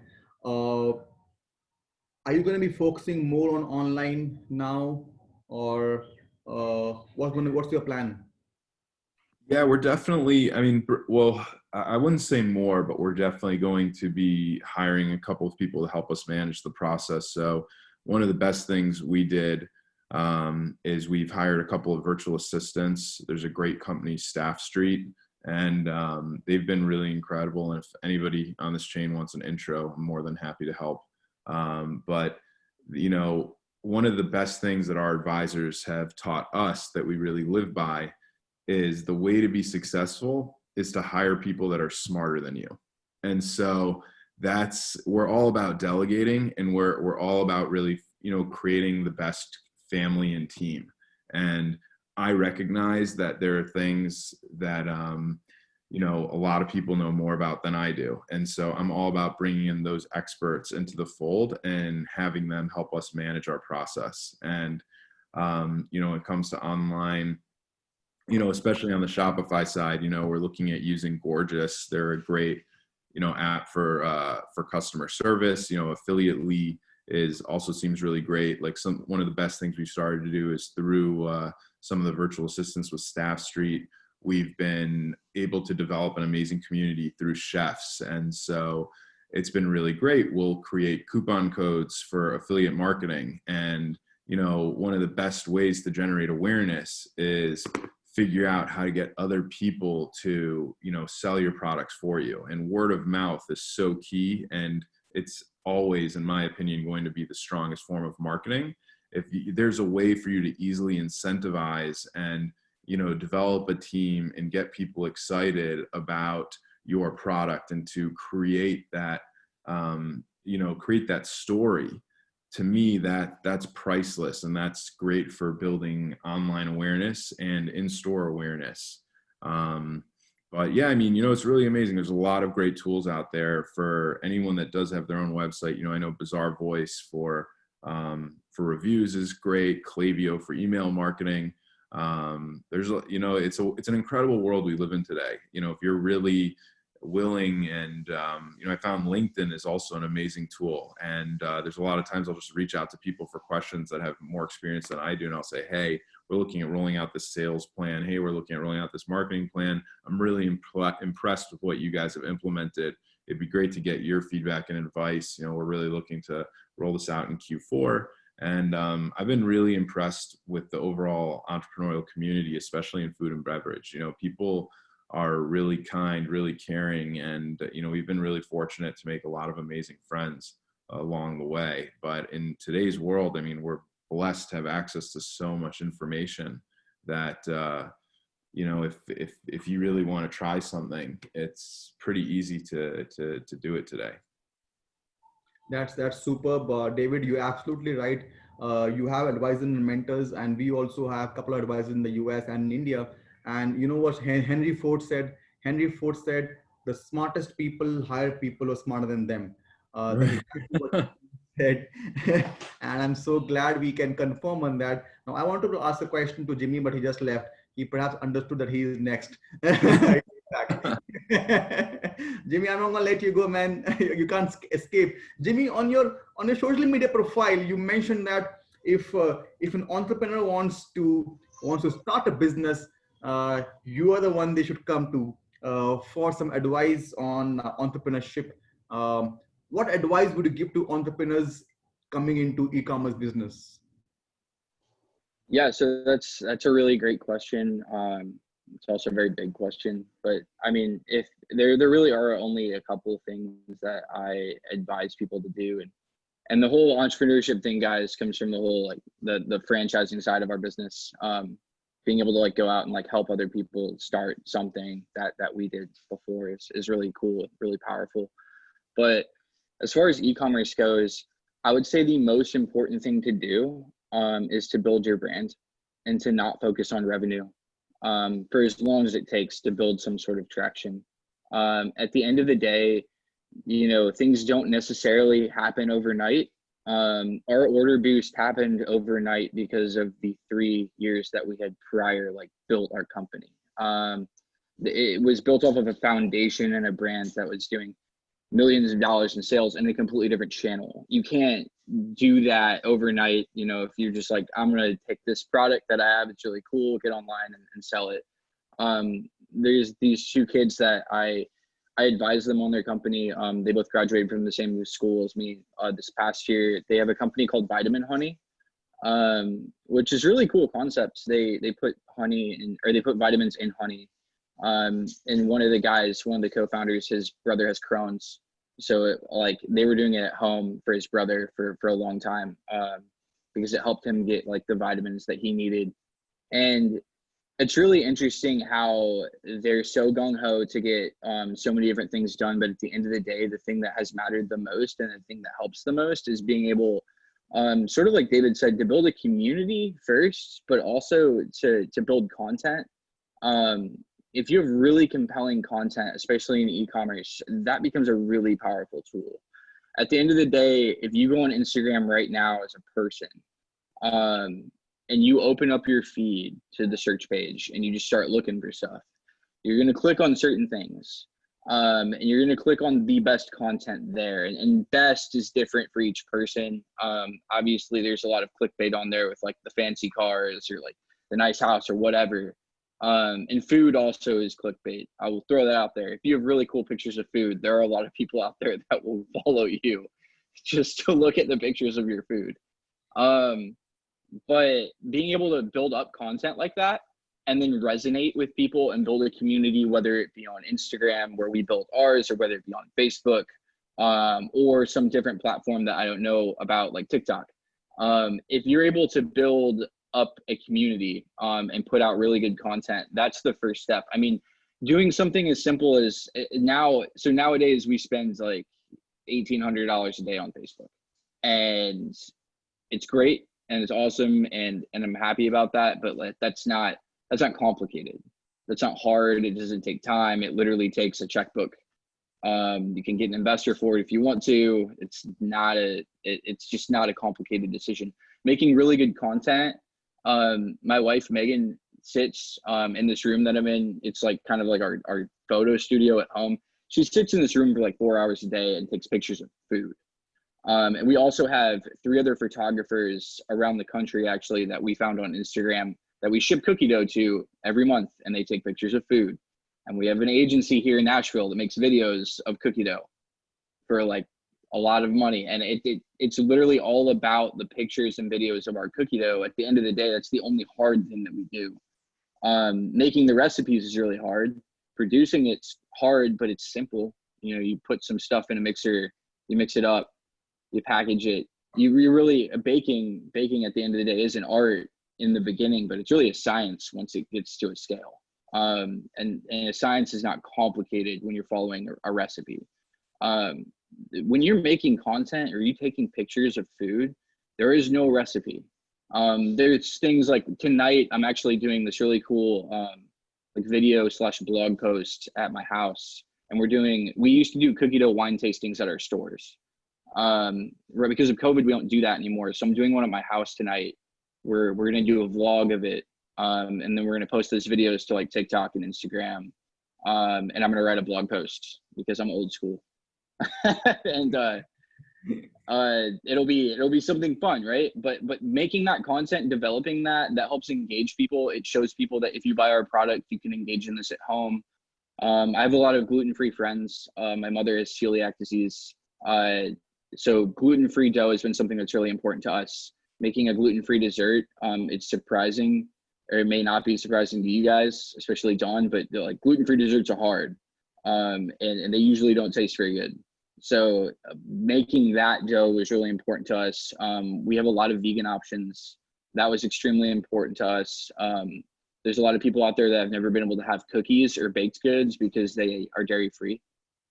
Are you going to be focusing more on online now, or what's your plan? Yeah, we're definitely, I wouldn't say more, but we're definitely going to be hiring a couple of people to help us manage the process. So one of the best things we did is we've hired a couple of virtual assistants. There's a great company, Staff Street, and they've been really incredible. And if anybody on this chain wants an intro, I'm more than happy to help. But one of the best things that our advisors have taught us that we really live by is the way to be successful is to hire people that are smarter than you. And so we're all about delegating, and we're all about really, creating the best family and team. And I recognize that there are things that, a lot of people know more about than I do. And so I'm all about bringing in those experts into the fold and having them help us manage our process. And, when it comes to online, especially on the Shopify side, we're looking at using Gorgeous. They're a great, app for customer service. Affiliate Lee also seems really great. Like one of the best things we've started to do is through some of the virtual assistants with Staff Street, we've been able to develop an amazing community through chefs. And so it's been really great. We'll create coupon codes for affiliate marketing, and you know, one of the best ways to generate awareness is figure out how to get other people to, you know, sell your products for you. And word of mouth is so key. And it's always, in my opinion, going to be the strongest form of marketing. If there's a way for you to easily incentivize and, you know, develop a team and get people excited about your product and to create that, you know, create that story, to me, that's priceless, and that's great for building online awareness and in-store awareness. But yeah, I mean, you know, it's really amazing. There's a lot of great tools out there for anyone that does have their own website. You know, I know Bazaar Voice for reviews is great. Klaviyo for email marketing. There's, you know, it's an incredible world we live in today. You know, if you're really willing, and you know, I found LinkedIn is also an amazing tool, and there's a lot of times I'll just reach out to people for questions that have more experience than I do, and I'll say, hey, we're looking at rolling out this sales plan, hey, we're looking at rolling out this marketing plan, I'm really impressed with what you guys have implemented, it'd be great to get your feedback and advice. You know, we're really looking to roll this out in Q4, and I've been really impressed with the overall entrepreneurial community, especially in food and beverage. You know, people are really kind, really caring. And, you know, we've been really fortunate to make a lot of amazing friends along the way. But in today's world, I mean, we're blessed to have access to so much information that, you know, if you really want to try something, it's pretty easy to do it today. That's superb. David, you're absolutely right. You have advisors and mentors, and we also have a couple of advisors in the US and in India. And you know what Henry Ford said? Henry Ford said, the smartest people hire people who are smarter than them. That's exactly what he said. And I'm so glad we can confirm on that. Now, I wanted to ask a question to Jimmy, but he just left. He perhaps understood that he is next. Jimmy, I'm not gonna let you go, man. You can't escape. Jimmy, on your social media profile, you mentioned that if an entrepreneur wants to start a business, you are the one they should come to for some advice on entrepreneurship. What advice would you give to entrepreneurs coming into e-commerce business? Yeah, so that's a really great question. It's also a very big question, but I mean, if there really are only a couple of things that I advise people to do, and the whole entrepreneurship thing, guys, comes from the whole like the franchising side of our business. Being able to like go out and like help other people start something that we did before is really cool, really powerful. But as far as e-commerce goes, I would say the most important thing to do is to build your brand and to not focus on revenue for as long as it takes to build some sort of traction. At the end of the day, you know, things don't necessarily happen overnight. Our order boost happened overnight because of the 3 years that we had prior, like, built our company. It was built off of a foundation and a brand that was doing millions of dollars in sales in a completely different channel. You can't do that overnight. You know, if you're just like, I'm going to take this product that I have, it's really cool, get online and sell it. There's these two kids that I advised them on their company. They both graduated from the same school as me this past year. They have a company called Vitamin Honey, which is really cool concepts. They put honey in, or they put vitamins in honey. And one of the co-founders, his brother has Crohn's. So they were doing it at home for his brother for a long time, because it helped him get like the vitamins that he needed. And it's really interesting how they're so gung-ho to get so many different things done. But at the end of the day, the thing that has mattered the most and the thing that helps the most is being able, sort of like David said, to build a community first, but also to build content. If you have really compelling content, especially in e-commerce, that becomes a really powerful tool. At the end of the day, if you go on Instagram right now as a person, and you open up your feed to the search page and you just start looking for stuff, you're going to click on certain things, and you're going to click on the best content there. And best is different for each person. Obviously, there's a lot of clickbait on there with like the fancy cars or like the nice house or whatever. And food also is clickbait. I will throw that out there. If you have really cool pictures of food, there are a lot of people out there that will follow you just to look at the pictures of your food. But being able to build up content like that and then resonate with people and build a community, whether it be on Instagram where we built ours, or whether it be on Facebook, or some different platform that I don't know about, like TikTok. If you're able to build up a community and put out really good content, that's the first step. I mean, doing something as simple as nowadays we spend like $1,800 a day on Facebook, and it's great and it's awesome, and I'm happy about that. But like, that's not complicated. That's not hard. It doesn't take time. It literally takes a checkbook. You can get an investor for it if you want to. It's just not a complicated decision. Making really good content. My wife Megan sits in this room that I'm in. It's like kind of like our photo studio at home. She sits in this room for like 4 hours a day and takes pictures of food. And we also have 3 other photographers around the country, actually, that we found on Instagram that we ship cookie dough to every month, and they take pictures of food. And we have an agency here in Nashville that makes videos of cookie dough for like a lot of money. And it's literally all about the pictures and videos of our cookie dough. At the end of the day, that's the only hard thing that we do. Making the recipes is really hard. Producing it's hard, but it's simple. You know, you put some stuff in a mixer, you mix it up, you package it. You really, baking at the end of the day is an art in the beginning, but it's really a science once it gets to a scale. And a science is not complicated when you're following a recipe. When you're making content or you taking pictures of food, there is no recipe. There's things like tonight, I'm actually doing this really cool like video / blog post at my house. And we used to do cookie dough wine tastings at our stores. Right, because of COVID, we don't do that anymore. So I'm doing one at my house tonight. We're going to do a vlog of it. And then we're going to post those videos to like TikTok and Instagram. And I'm going to write a blog post because I'm old school. And it'll be something fun, right? But making that content, developing that helps engage people. It shows people that if you buy our product, you can engage in this at home. I have a lot of gluten-free friends. My mother has celiac disease. So gluten-free dough has been something that's really important to us. Making a gluten-free dessert, it's surprising, or it may not be surprising to you guys, especially Dawn, but like gluten-free desserts are hard, and they usually don't taste very good. So making that dough was really important to us. We have a lot of vegan options. That was extremely important to us. There's a lot of people out there that have never been able to have cookies or baked goods because they are dairy-free.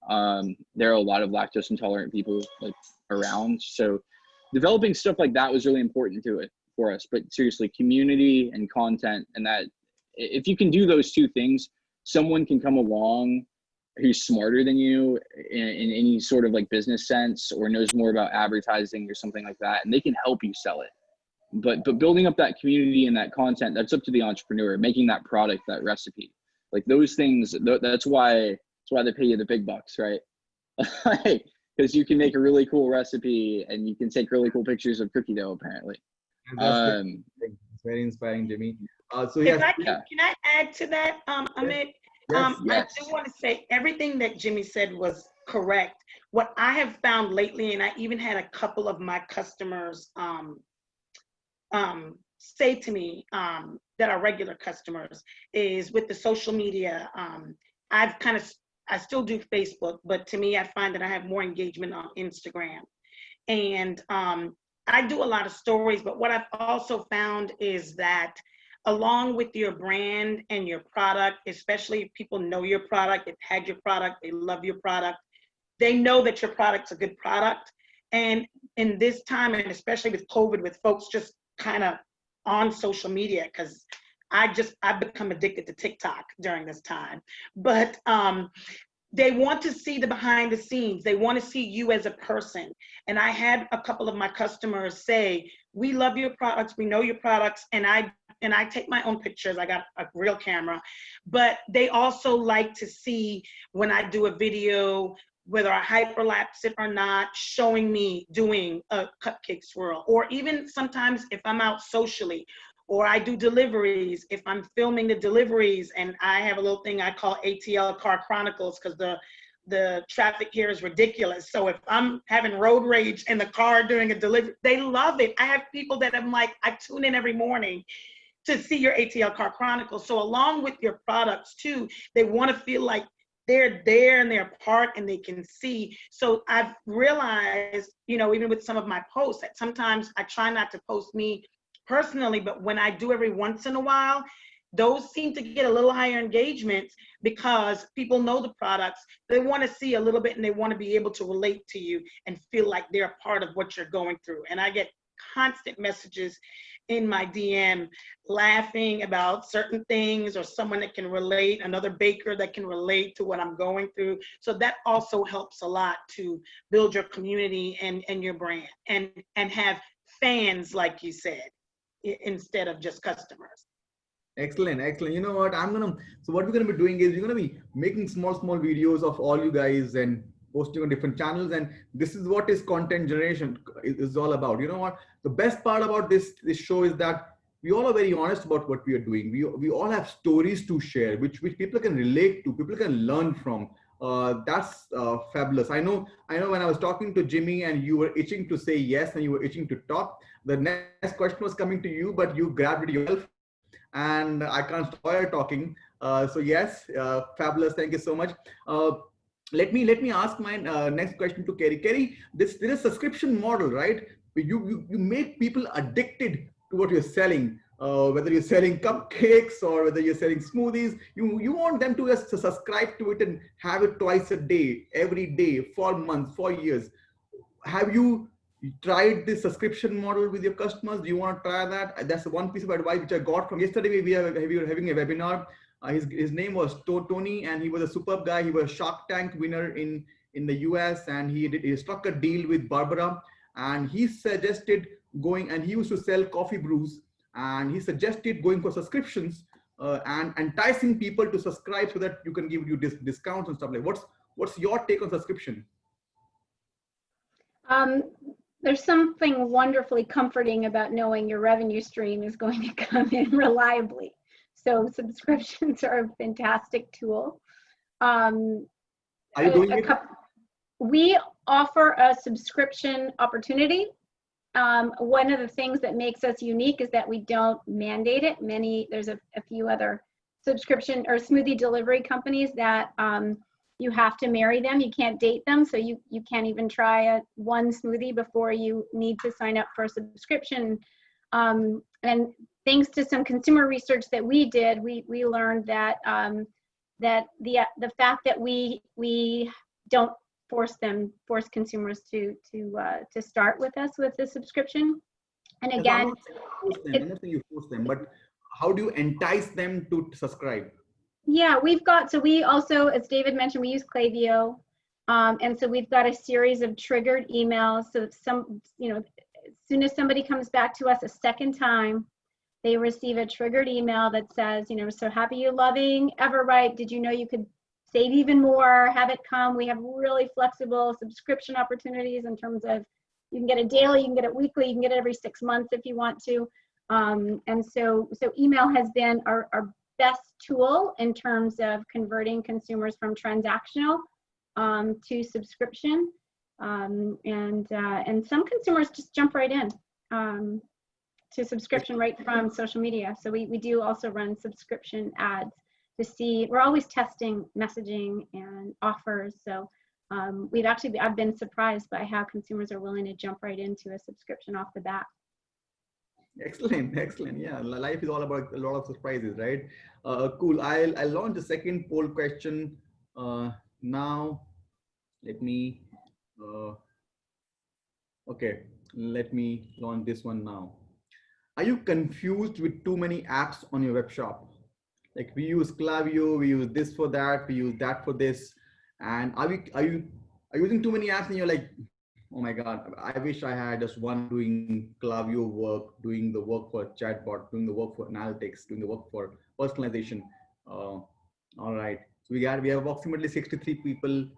There are a lot of lactose intolerant people like around. So developing stuff like that was really important to it for us. But seriously, community and content, and that if you can do those 2 things, someone can come along who's smarter than you in any sort of like business sense, or knows more about advertising or something like that, and they can help you sell it. But building up that community and that content, that's up to the entrepreneur. Making that product, that recipe, like those things, that's why they pay you the big bucks, right? Because you can make a really cool recipe and you can take really cool pictures of cookie dough, apparently. It's very inspiring, Jimmy. So yes, Can I add to that, Amit? Yes. I do want to say everything that Jimmy said was correct. What I have found lately, and I even had a couple of my customers say to me that are regular customers, is with the social media. I still do Facebook, but to me, I find that I have more engagement on Instagram. And I do a lot of stories, but what I've also found is that along with your brand and your product, especially if people know your product, they've had your product, they love your product, they know that your product's a good product. And in this time, and especially with COVID, with folks just kind of on social media, because I've become addicted to TikTok during this time. But they want to see the behind the scenes. They want to see you as a person. And I had a couple of my customers say, we love your products, we know your products, and I take my own pictures. I got a real camera, but they also like to see when I do a video, whether I hyperlapse it or not, showing me doing a cupcake swirl, or even sometimes if I'm out socially, or I do deliveries, if I'm filming the deliveries, and I have a little thing I call ATL Car Chronicles, because the the traffic here is ridiculous. So if I'm having road rage in the car during a delivery, they love it. I have people that I'm like, I tune in every morning to see your ATL Car Chronicles. So along with your products too, they want to feel like they're there and they're part and they can see. So I've realized, you know, even with some of my posts, that sometimes I try not to post me personally, but when I do every once in a while, those seem to get a little higher engagement because people know the products. They want to see a little bit and they want to be able to relate to you and feel like they're a part of what you're going through. And I get constant messages in my DM laughing about certain things, or someone that can relate, another baker that can relate to what I'm going through. So that also helps a lot to build your community and your brand, and have fans, like you said, instead of just customers. Excellent, excellent. You know what? So what we're gonna be doing is we're gonna be making small videos of all you guys and posting on different channels. And this is what is content generation is all about. You know what? The best part about this show is that we all are very honest about what we are doing. We all have stories to share, which people can relate to, people can learn from. That's fabulous. I know when I was talking to Jimmy and you were itching to say yes and you were itching to talk, the next question was coming to you, but you grabbed it yourself. And I can't stop her talking. So yes, fabulous. Thank you so much. Let me ask my next question to Kerry. Kerry, this is a subscription model, right? You make people addicted to what you're selling. Whether you're selling cupcakes or whether you're selling smoothies, you want them to just subscribe to it and have it twice a day, every day, for months, for years. Have you tried this subscription model with your customers? Do you want to try that? That's one piece of advice which I got from yesterday. We were having a webinar. His name was Tony, and he was a superb guy. He was a Shark Tank winner in the US, and he struck a deal with Barbara, and he suggested going, and he used to sell coffee brews, and he suggested going for subscriptions and enticing people to subscribe so that you can give you discounts and stuff like. What's your take on subscription? There's something wonderfully comforting about knowing your revenue stream is going to come in reliably. So subscriptions are a fantastic tool. Are you doing it? We offer a subscription opportunity. One of the things that makes us unique is that we don't mandate it. There's a few other subscription or smoothie delivery companies that you have to marry them. You can't date them. So you can't even try one smoothie before you need to sign up for a subscription. And thanks to some consumer research that we did, we learned that that the fact that we don't force consumers to start with us with the subscription. And again, I'm not saying you force them, but how do you entice them to subscribe? Yeah, so we also, as David mentioned, we use Klaviyo. And so we've got a series of triggered emails. So as soon as somebody comes back to us a second time, they receive a triggered email that says, so happy you're loving Everipe. Did you know you could save even more? Have it come. We have really flexible subscription opportunities in terms of you can get it daily, you can get it weekly, you can get it every 6 months if you want to. And so email has been our best tool in terms of converting consumers from transactional to subscription. And some consumers just jump right in to subscription right from social media. So we do also run subscription ads to see, we're always testing messaging and offers. So I've been surprised by how consumers are willing to jump right into a subscription off the bat. Excellent. Yeah, life is all about a lot of surprises, right? Cool. I'll launch the second poll question now. Let me launch this one now. Are you confused with too many apps on your web shop? Like we use Klaviyo, we use this for that, we use that for this, and are you using too many apps and you're like, oh my God, I wish I had just one doing Klaviyo work, doing the work for chatbot, doing the work for analytics, doing the work for personalization. All right. So we have approximately 63%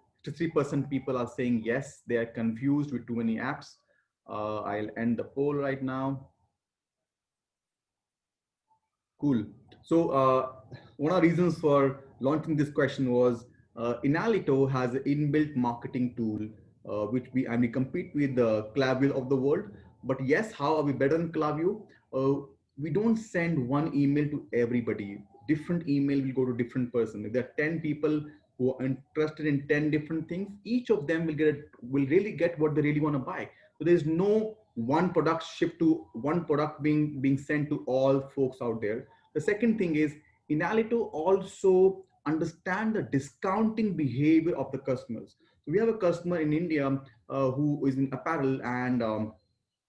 people are saying yes, they are confused with too many apps. I'll end the poll right now. Cool. So one of the reasons for launching this question was Inalito has an inbuilt marketing tool, which we compete with the Klaviyo of the world. But yes, how are we better than Klaviyo? We don't send one email to everybody. Different email will go to different person. If there are 10 people who are interested in 10 different things, each of them will really get what they really want to buy. So there's no one product shipped to one product being sent to all folks out there. The second thing is Inalito also understand the discounting behavior of the customers. So we have a customer in India who is in apparel, and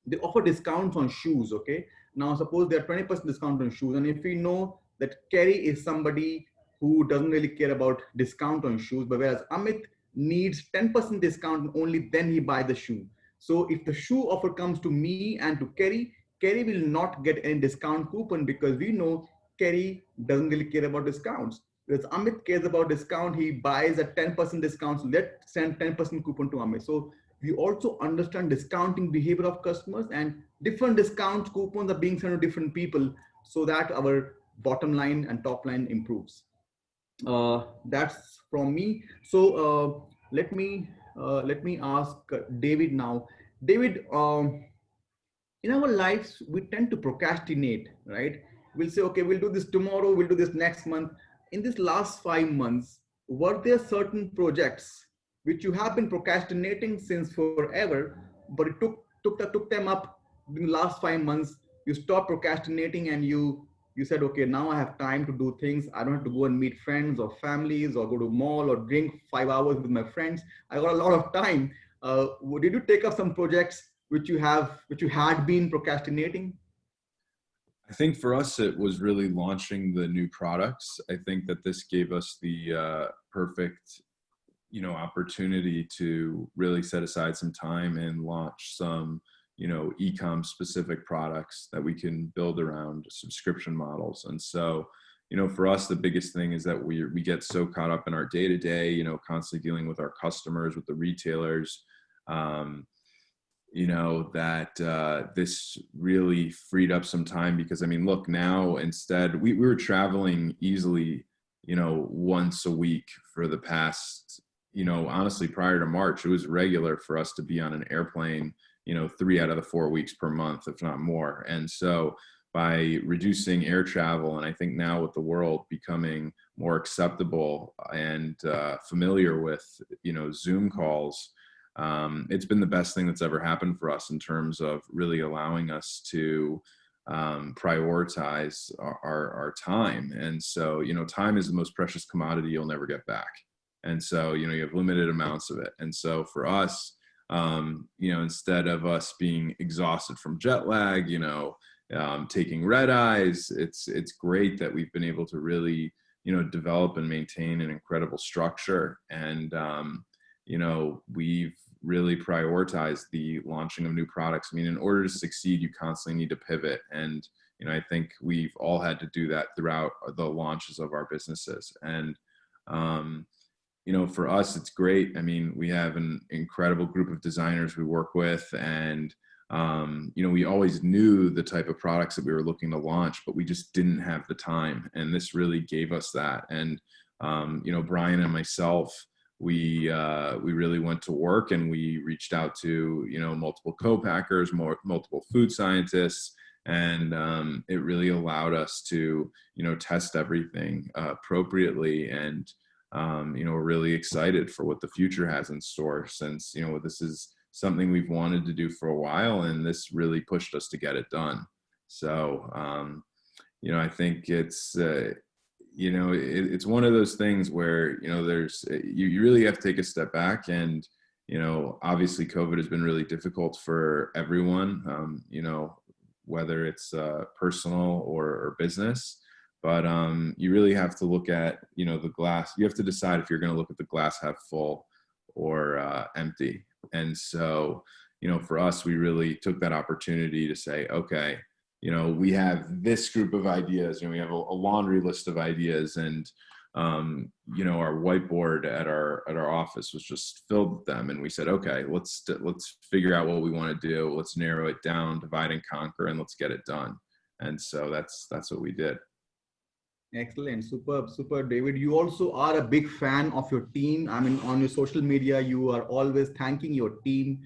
they offer discounts on shoes. Okay, now suppose they are 20% discount on shoes, and if we know that Kerry is somebody who doesn't really care about discount on shoes, but whereas Amit needs 10% discount, only then he buy the shoe. So if the shoe offer comes to me and to Kerry, Kerry will not get any discount coupon because we know Kerry doesn't really care about discounts. Whereas Amit cares about discount, he buys a 10% discount. So let's send 10% coupon to Amit. So we also understand discounting behavior of customers, and different discounts coupons are being sent to different people so that our bottom line and top line improves. That's from me. So let me ask David now. David, in our lives we tend to procrastinate, right? We'll say, okay, we'll do this tomorrow, we'll do this next month. In this last 5 months, were there certain projects which you have been procrastinating since forever, but it took them up in the last 5 months? You stopped procrastinating and you said, okay, now I have time to do things. I don't have to go and meet friends or families or go to mall or drink 5 hours with my friends. I got a lot of time. Did you take up some projects which you had been procrastinating? I think for us, it was really launching the new products. I think that this gave us the perfect, opportunity to really set aside some time and launch some, e-com specific products that we can build around subscription models. And so, for us, the biggest thing is that we get so caught up in our day to day, constantly dealing with our customers, with the retailers, that this really freed up some time because, look, now instead we were traveling easily, once a week for the past, honestly, prior to March, it was regular for us to be on an airplane, 3 out of the 4 weeks per month, if not more. And so by reducing air travel, and I think now with the world becoming more acceptable and familiar with, Zoom calls, it's been the best thing that's ever happened for us in terms of really allowing us to prioritize our time. And so, time is the most precious commodity you'll never get back. And so, you have limited amounts of it. And so for us, instead of us being exhausted from jet lag, taking red eyes, it's great that we've been able to really, develop and maintain an incredible structure. And, we've really prioritized the launching of new products. In order to succeed, you constantly need to pivot. And, I think we've all had to do that throughout the launches of our businesses. And, for us, it's great. We have an incredible group of designers we work with, and, we always knew the type of products that we were looking to launch, but we just didn't have the time. And this really gave us that. And, Brian and myself, we really went to work, and we reached out to, multiple co-packers, multiple food scientists, and it really allowed us to, test everything appropriately. And, we're really excited for what the future has in store, since, this is something we've wanted to do for a while, and this really pushed us to get it done. So, I think it's, it's one of those things where, you really have to take a step back. And, obviously COVID has been really difficult for everyone, whether it's personal or business. But you really have to look at, the glass. You have to decide if you're going to look at the glass half full or empty. And so, for us, we really took that opportunity to say, okay, we have this group of ideas, we have a laundry list of ideas, and, our whiteboard at our office was just filled with them. And we said, okay, let's figure out what we want to do. Let's narrow it down, divide and conquer, and let's get it done. And so that's what we did. Excellent. Superb. Super, David. You also are a big fan of your team. I mean, on your social media, you are always thanking your team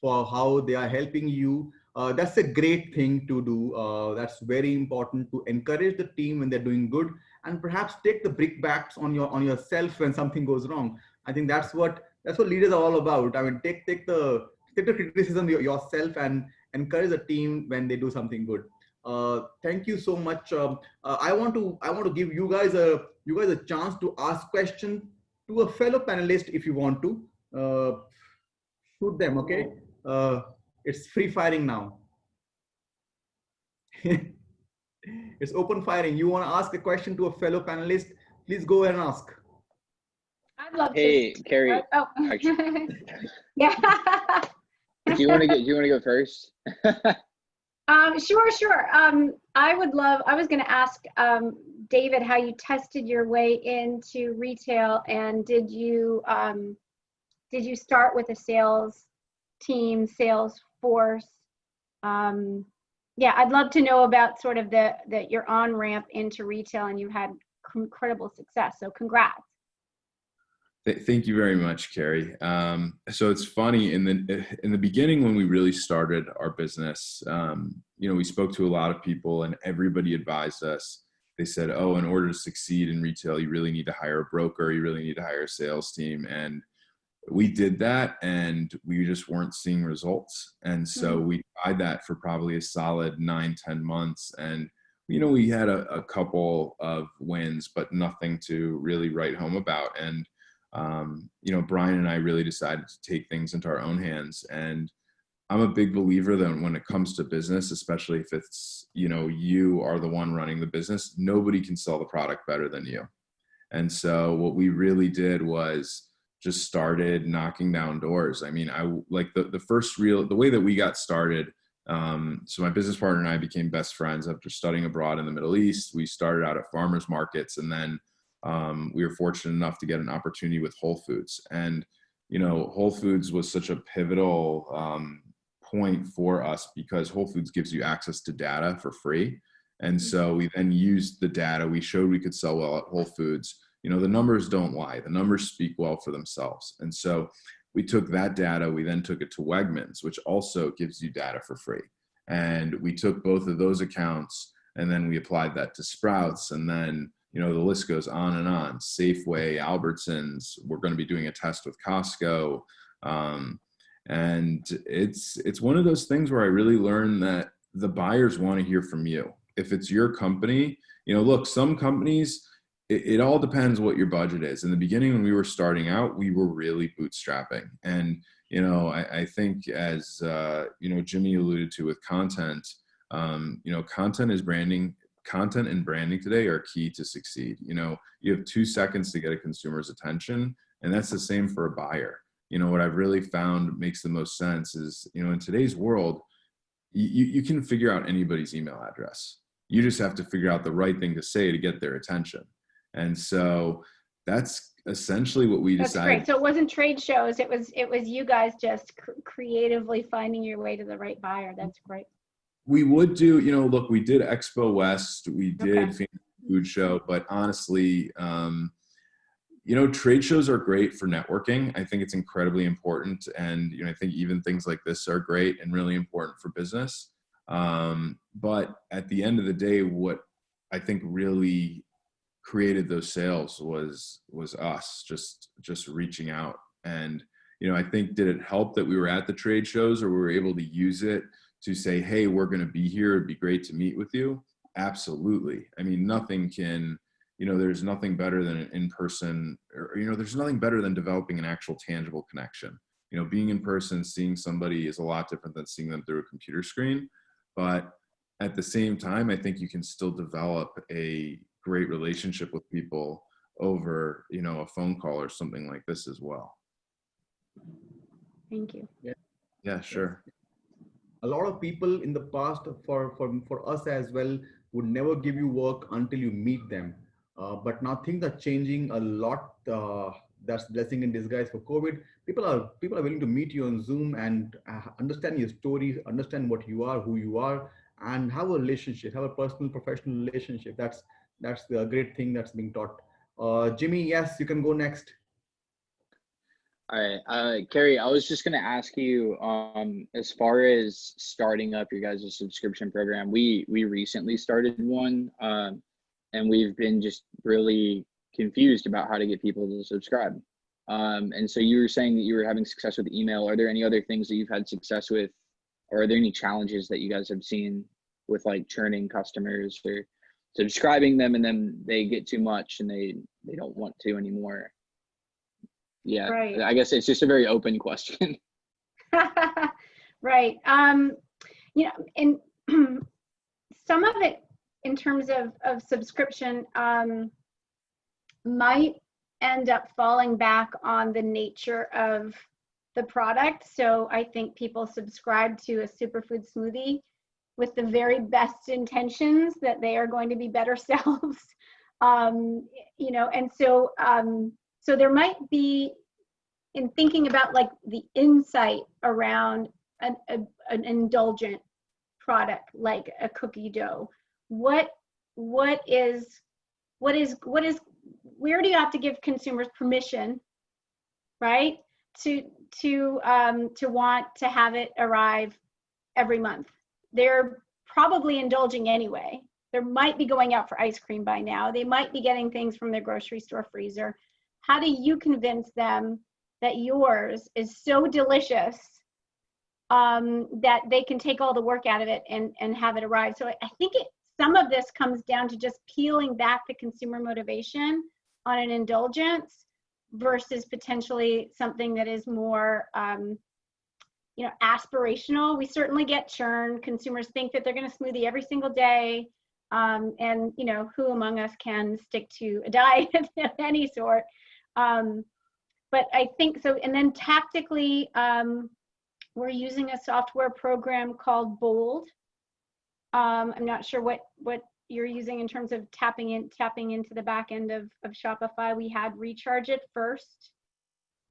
for how they are helping you. That's a great thing to do. That's very important to encourage the team when they're doing good, and perhaps take the brickbats on yourself when something goes wrong. I think that's what leaders are all about. I mean, take the criticism yourself and encourage the team when they do something good. Thank you so much. I want to give you guys a chance to ask question to a fellow panelist if you want to. Shoot them, okay? It's free firing now. It's open firing. You want to ask a question to a fellow panelist? Please go ahead and ask. I'd love Hey, to. Kerry. Oh. Actually, Yeah. do you want to go first? Sure. I was going to ask David how you tested your way into retail, and did you start with a sales team, sales force? Yeah, I'd love to know about sort of your on ramp into retail, and you had incredible success. So congrats. Thank you very much, Kerry. So it's funny, in the beginning when we really started our business, we spoke to a lot of people, and everybody advised us. They said, "Oh, in order to succeed in retail, you really need to hire a broker. You really need to hire a sales team." And we did that, and we just weren't seeing results. And so we tried that for probably a solid 9-10 months, and we had a couple of wins, but nothing to really write home about. And Brian and I really decided to take things into our own hands. And I'm a big believer that when it comes to business, especially if it's, you are the one running the business, nobody can sell the product better than you. And so what we really did was just started knocking down doors. I mean, I like the way that we got started. So my business partner and I became best friends after studying abroad in the Middle East. We started out at farmers markets, and then we were fortunate enough to get an opportunity with Whole Foods. And, Whole Foods was such a pivotal point for us, because Whole Foods gives you access to data for free. And so we then used the data. We showed we could sell well at Whole Foods. The numbers don't lie. The numbers speak well for themselves. And so we took that data, we then took it to Wegmans, which also gives you data for free. And we took both of those accounts, and then we applied that to Sprouts, and then the list goes on and on. Safeway, Albertsons. We're going to be doing a test with Costco. And it's one of those things where I really learned that the buyers want to hear from you. If it's your company, look, some companies, it all depends what your budget is. In the beginning, when we were starting out, we were really bootstrapping. And, I think as, Jimmy alluded to with content, content and branding today are key to succeed. You have 2 seconds to get a consumer's attention, and that's the same for a buyer. What I've really found makes the most sense is, in today's world, you can figure out anybody's email address. You just have to figure out the right thing to say to get their attention. And so that's essentially what we decided. That's great. So it wasn't trade shows. It was you guys just creatively finding your way to the right buyer. That's great. We would do, look, we did Expo West, we did Food Show, but honestly, trade shows are great for networking. I think it's incredibly important. And, I think even things like this are great and really important for business. But at the end of the day, what I think really created those sales was us just reaching out. And, I think, did it help that we were at the trade shows, or we were able to use it to say, hey, we're going to be here. It'd be great to meet with you. Absolutely. I mean, nothing can, there's nothing better than an in-person, or, there's nothing better than developing an actual tangible connection. Being in person, seeing somebody is a lot different than seeing them through a computer screen. But at the same time, I think you can still develop a great relationship with people over, a phone call or something like this as well. Thank you. Yeah, sure. A lot of people in the past, for us as well, would never give you work until you meet them. But now things are changing a lot. That's blessing in disguise for COVID. People are willing to meet you on Zoom and understand your story, understand what you are, who you are, and have a relationship, have a personal, professional relationship. That's the great thing that's being taught. Jimmy, yes, you can go next. All right, Kerry, I was just gonna ask you, as far as starting up your guys' subscription program, we recently started one, and we've been just really confused about how to get people to subscribe. And so you were saying that you were having success with email. Are there any other things that you've had success with, or are there any challenges that you guys have seen with like churning customers or subscribing them and then they get too much and they don't want to anymore? Yeah, Right. I guess it's just a very open question. Right. You know, and some of it in terms of subscription might end up falling back on the nature of the product. So I think people subscribe to a superfood smoothie with the very best intentions that they are going to be better selves. You know, and so so there might be, in thinking about like the insight around an indulgent product like a cookie dough, where do you have to give consumers permission, right, to want to have it arrive every month? They're probably indulging anyway. They might be going out for ice cream by now. They might be getting things from their grocery store freezer. How do you convince them that yours is so delicious that they can take all the work out of it and have it arrive? So I think some of this comes down to just peeling back the consumer motivation on an indulgence versus potentially something that is more you know, aspirational. We certainly get churn. Consumers think that they're going to smoothie every single day. And, you know, who among us can stick to a diet of any sort? But I think so. And then tactically, we're using a software program called Bold. I'm not sure what you're using in terms of tapping into the back end of Shopify. We had Recharge it first.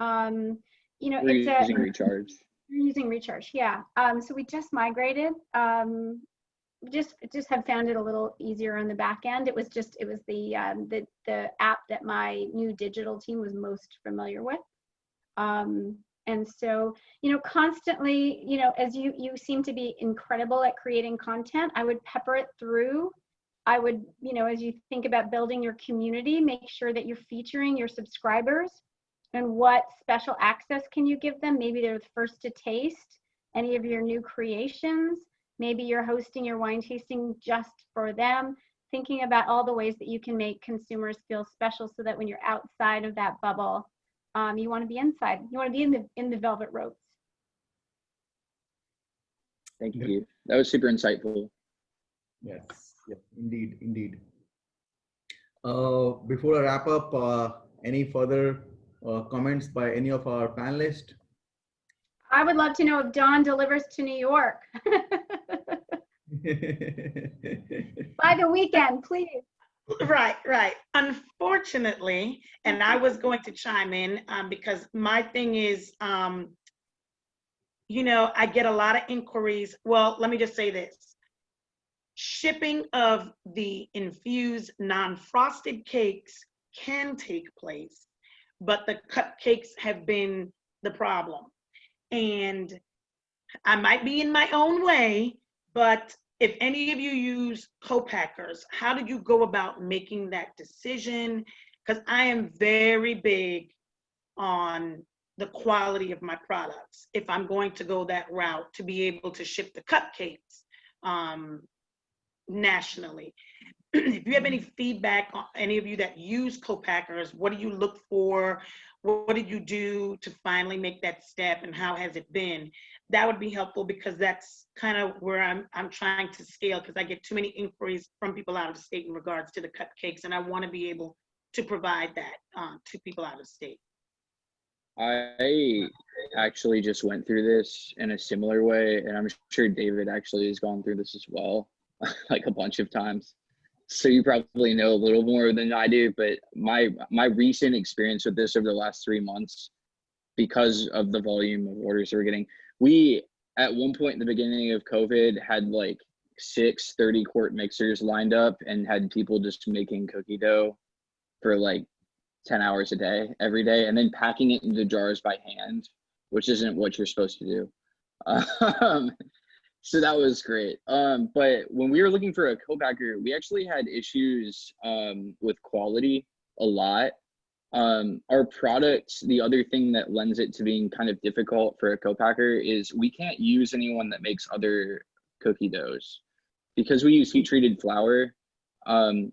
You know, We're using Recharge. You're using Recharge, yeah. So we just migrated. Just have found it a little easier on the back end. It was the app that my new digital team was most familiar with. And so, you know, constantly, you know, as you seem to be incredible at creating content, I would pepper it through. I would, you know, as you think about building your community, make sure that you're featuring your subscribers and what special access can you give them. Maybe they're the first to taste any of your new creations. Maybe you're hosting your wine tasting just for them, thinking about all the ways that you can make consumers feel special so that when you're outside of that bubble, you want to be inside. You want to be in the velvet ropes. Thank you. That was super insightful. Yes, yep, indeed. Before I wrap up, any further comments by any of our panelists? I would love to know if Dawn delivers to New York. By the weekend, please. Right. Unfortunately, and I was going to chime in because my thing is, you know, I get a lot of inquiries. Well, let me just say this. Shipping of the infused non-frosted cakes can take place, but the cupcakes have been the problem. And I might be in my own way, but if any of you use co-packers, how did you go about making that decision? Because I am very big on the quality of my products. If I'm going to go that route, to be able to ship the cupcakes nationally. If you have any feedback on any of you that use co-packers, what do you look for? What did you do to finally make that step, and how has it been? That would be helpful, because that's kind of where I'm trying to scale, because I get too many inquiries from people out of state in regards to the cupcakes, and I want to be able to provide that to people out of state. I actually just went through this in a similar way, and I'm sure David actually has gone through this as well, like a bunch of times. So you probably know a little more than I do, but my recent experience with this over the last 3 months, because of the volume of orders that we're getting, we at one point in the beginning of COVID had like 6 30-quart mixers lined up and had people just making cookie dough for like 10 hours a day, every day, and then packing it into jars by hand, which isn't what you're supposed to do. So that was great. But when we were looking for a co-packer, we actually had issues with quality a lot. Our product, the other thing that lends it to being kind of difficult for a co-packer is we can't use anyone that makes other cookie doughs. Because we use heat-treated flour,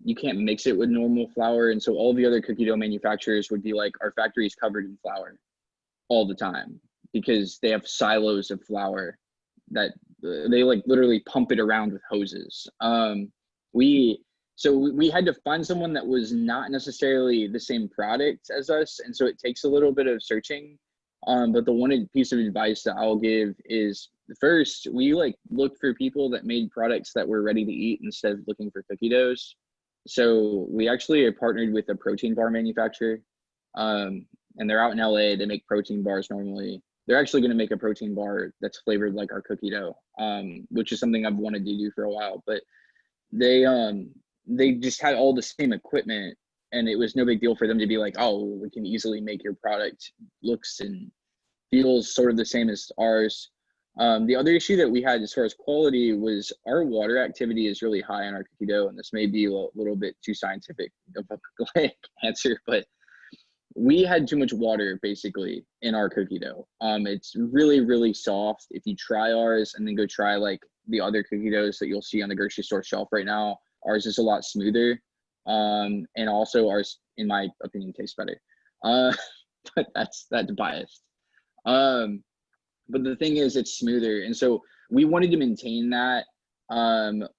you can't mix it with normal flour. And so all the other cookie dough manufacturers would be like, our factory is covered in flour all the time because they have silos of flour that they like literally pump it around with hoses. We had to find someone that was not necessarily the same product as us. And so it takes a little bit of searching. But the one piece of advice that I'll give is, first, we like looked for people that made products that were ready to eat instead of looking for cookie doughs. So we actually are partnered with a protein bar manufacturer, and they're out in LA. They make protein bars normally. They're actually going to make a protein bar that's flavored like our cookie dough, which is something I've wanted to do for a while. But they just had all the same equipment, and it was no big deal for them to be like, oh, we can easily make your product looks and feels sort of the same as ours. The other issue that we had as far as quality was our water activity is really high on our cookie dough, and this may be a little bit too scientific of a answer, but we had too much water basically in our cookie dough. It's really, really soft. If you try ours and then go try like the other cookie doughs that you'll see on the grocery store shelf right now, ours is a lot smoother. And also ours, in my opinion, tastes better. But that's biased. But the thing is, it's smoother. And so we wanted to maintain that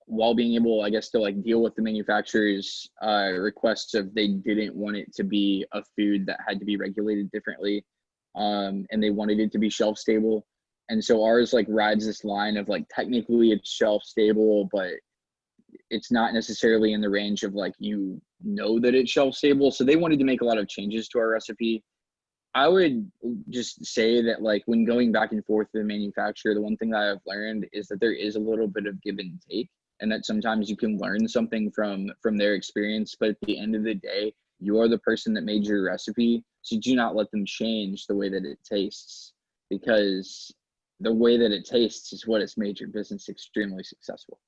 while being able, I guess, to like deal with the manufacturer's requests of they didn't want it to be a food that had to be regulated differently. And they wanted it to be shelf stable. And so ours like rides this line of like, technically it's shelf stable, but it's not necessarily in the range of like, you know that it's shelf stable. So they wanted to make a lot of changes to our recipe. I would just say that like when going back and forth with the manufacturer, the one thing that I've learned is that there is a little bit of give and take, and that sometimes you can learn something from their experience. But at the end of the day, you are the person that made your recipe. So do not let them change the way that it tastes, because the way that it tastes is what has made your business extremely successful.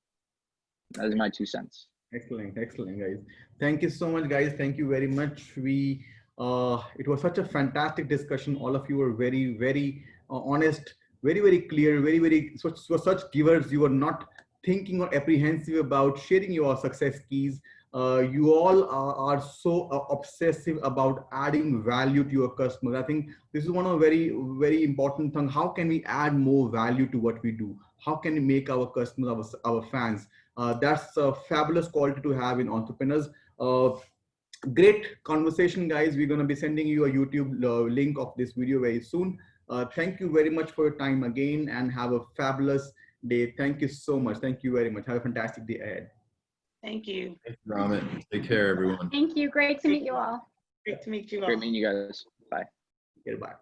That is my 2 cents. Excellent, guys. Thank you so much, guys. Thank you very much. It was such a fantastic discussion. All of you were very, very honest, very, very clear, very, such givers. You were not thinking or apprehensive about sharing your success keys. You all are so obsessive about adding value to your customers. I think this is one of very, very important things. How can we add more value to what we do? How can we make our customers, our fans? That's a fabulous quality to have in entrepreneurs. Great conversation, guys. We're going to be sending you a YouTube link of this video very soon. Thank you very much for your time again, and have a fabulous day. Thank you so much. Thank you very much. Have a fantastic day ahead. Thank you. Thank you, Amit. Take care, everyone. Thank you. Great to meet you all. Great to meet you all. Great meeting you guys. Bye. Goodbye.